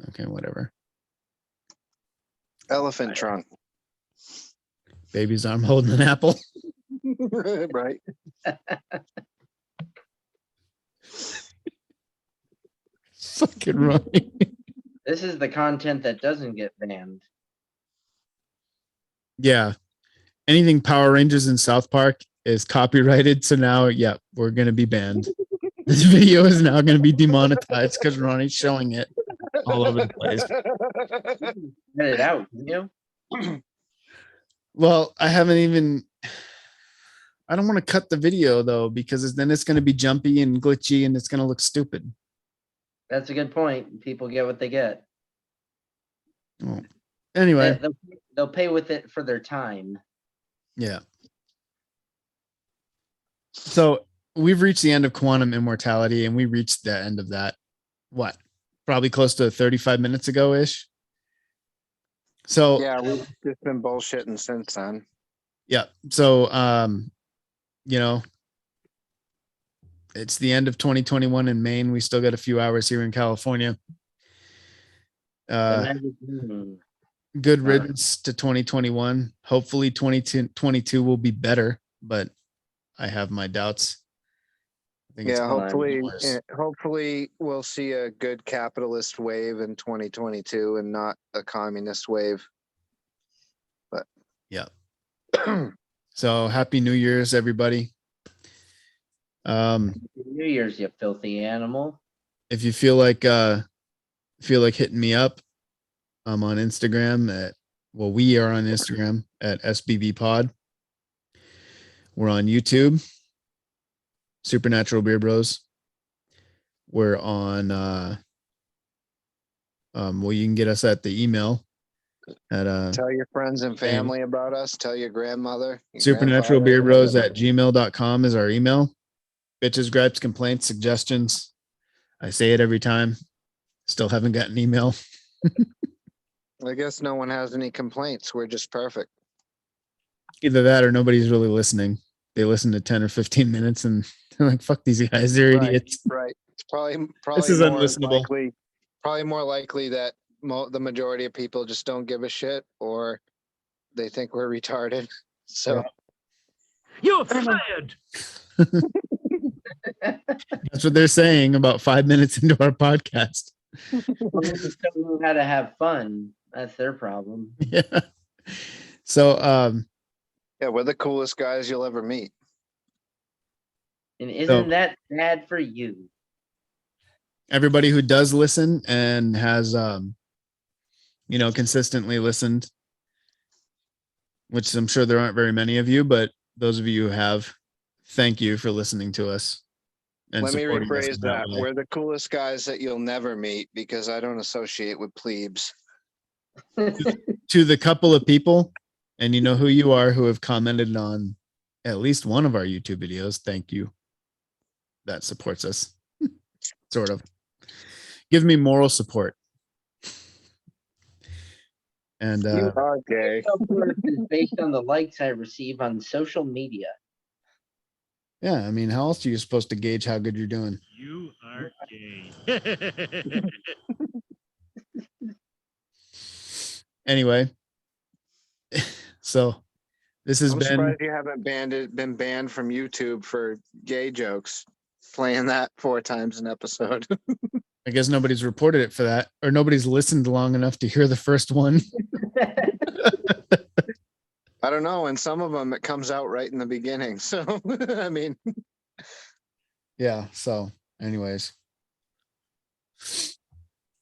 Okay, whatever.
Elephant trunk.
Baby's arm holding an apple.
Right.
Fucking Ronnie.
This is the content that doesn't get banned.
Yeah. Anything Power Rangers in South Park is copyrighted. So now, yeah, we're going to be banned. This video is now going to be demonetized because Ronnie's showing it all over the place.
Get it out, can you?
Well, I don't want to cut the video though, because then it's going to be jumpy and glitchy and it's going to look stupid.
That's a good point. People get what they get.
Well, anyway.
They'll pay with it for their time.
Yeah. So we've reached the end of quantum immortality, and we reached the end of that. What? Probably close to 35 minutes ago ish. So
yeah, we've just been bullshitting since then.
Yeah. So you know, it's the end of 2021 in Maine. We still got a few hours here in California. Good riddance to 2021. Hopefully 2022 will be better, but I have my doubts. I think
hopefully we'll see a good capitalist wave in 2022 and not a communist wave. But
yeah. So happy New Year's, everybody.
New Year's, you filthy animal.
If you feel like hitting me up, I'm on Instagram we are on Instagram at SBB Pod. We're on YouTube, Supernatural Beer Bros. We're on you can get us at the email at
tell your friends and family about us. Tell your grandmother.
supernaturalbeerbros@gmail.com is our email. Bitches, gripes, complaints, suggestions. I say it every time. Still haven't got an email.
I guess no one has any complaints. We're just perfect.
Either that or nobody's really listening. They listen to 10 or 15 minutes and they're like, fuck these guys, they're
Right,
idiots.
right. It's probably
This is
more
unlistenable.
likely, that the majority of people just don't give a shit, or they think we're retarded. So
You're fired.
That's what they're saying about 5 minutes into our podcast.
Well, they just don't know how to have fun. That's their problem.
Yeah. So,
yeah, we're the coolest guys you'll ever meet.
And isn't that bad for you?
everybody who does listen and has, consistently listened, which I'm sure there aren't very many of you, but those of you who have, thank you for listening to us. And
Let me
supporting us
rephrase
in
that.
way.
We're the coolest guys that you'll never meet, because I don't associate with plebes.
To the couple of people, and you know who you are, who have commented on at least one of our YouTube videos, thank you. That supports us. Sort of. Give me moral support. And
You are gay.
Self-worth is based on the likes I receive on social media.
yeah, I mean, how else are you supposed to gauge how good you're doing?
You are gay.
Anyway, so this has
I'm
been
surprised you haven't been banned from YouTube for gay jokes, playing that 4 times an episode.
I guess nobody's reported it for that, or nobody's listened long enough to hear the first one.
I don't know. And some of them, it comes out right in the beginning. So, I mean,
Yeah. So, anyways,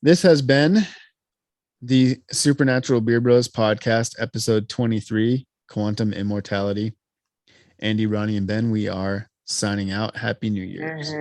this has been the Supernatural Beer Bros podcast, episode 23, Quantum Immortality. Andy, Ronnie, and Ben, we are signing out. Happy New Year's.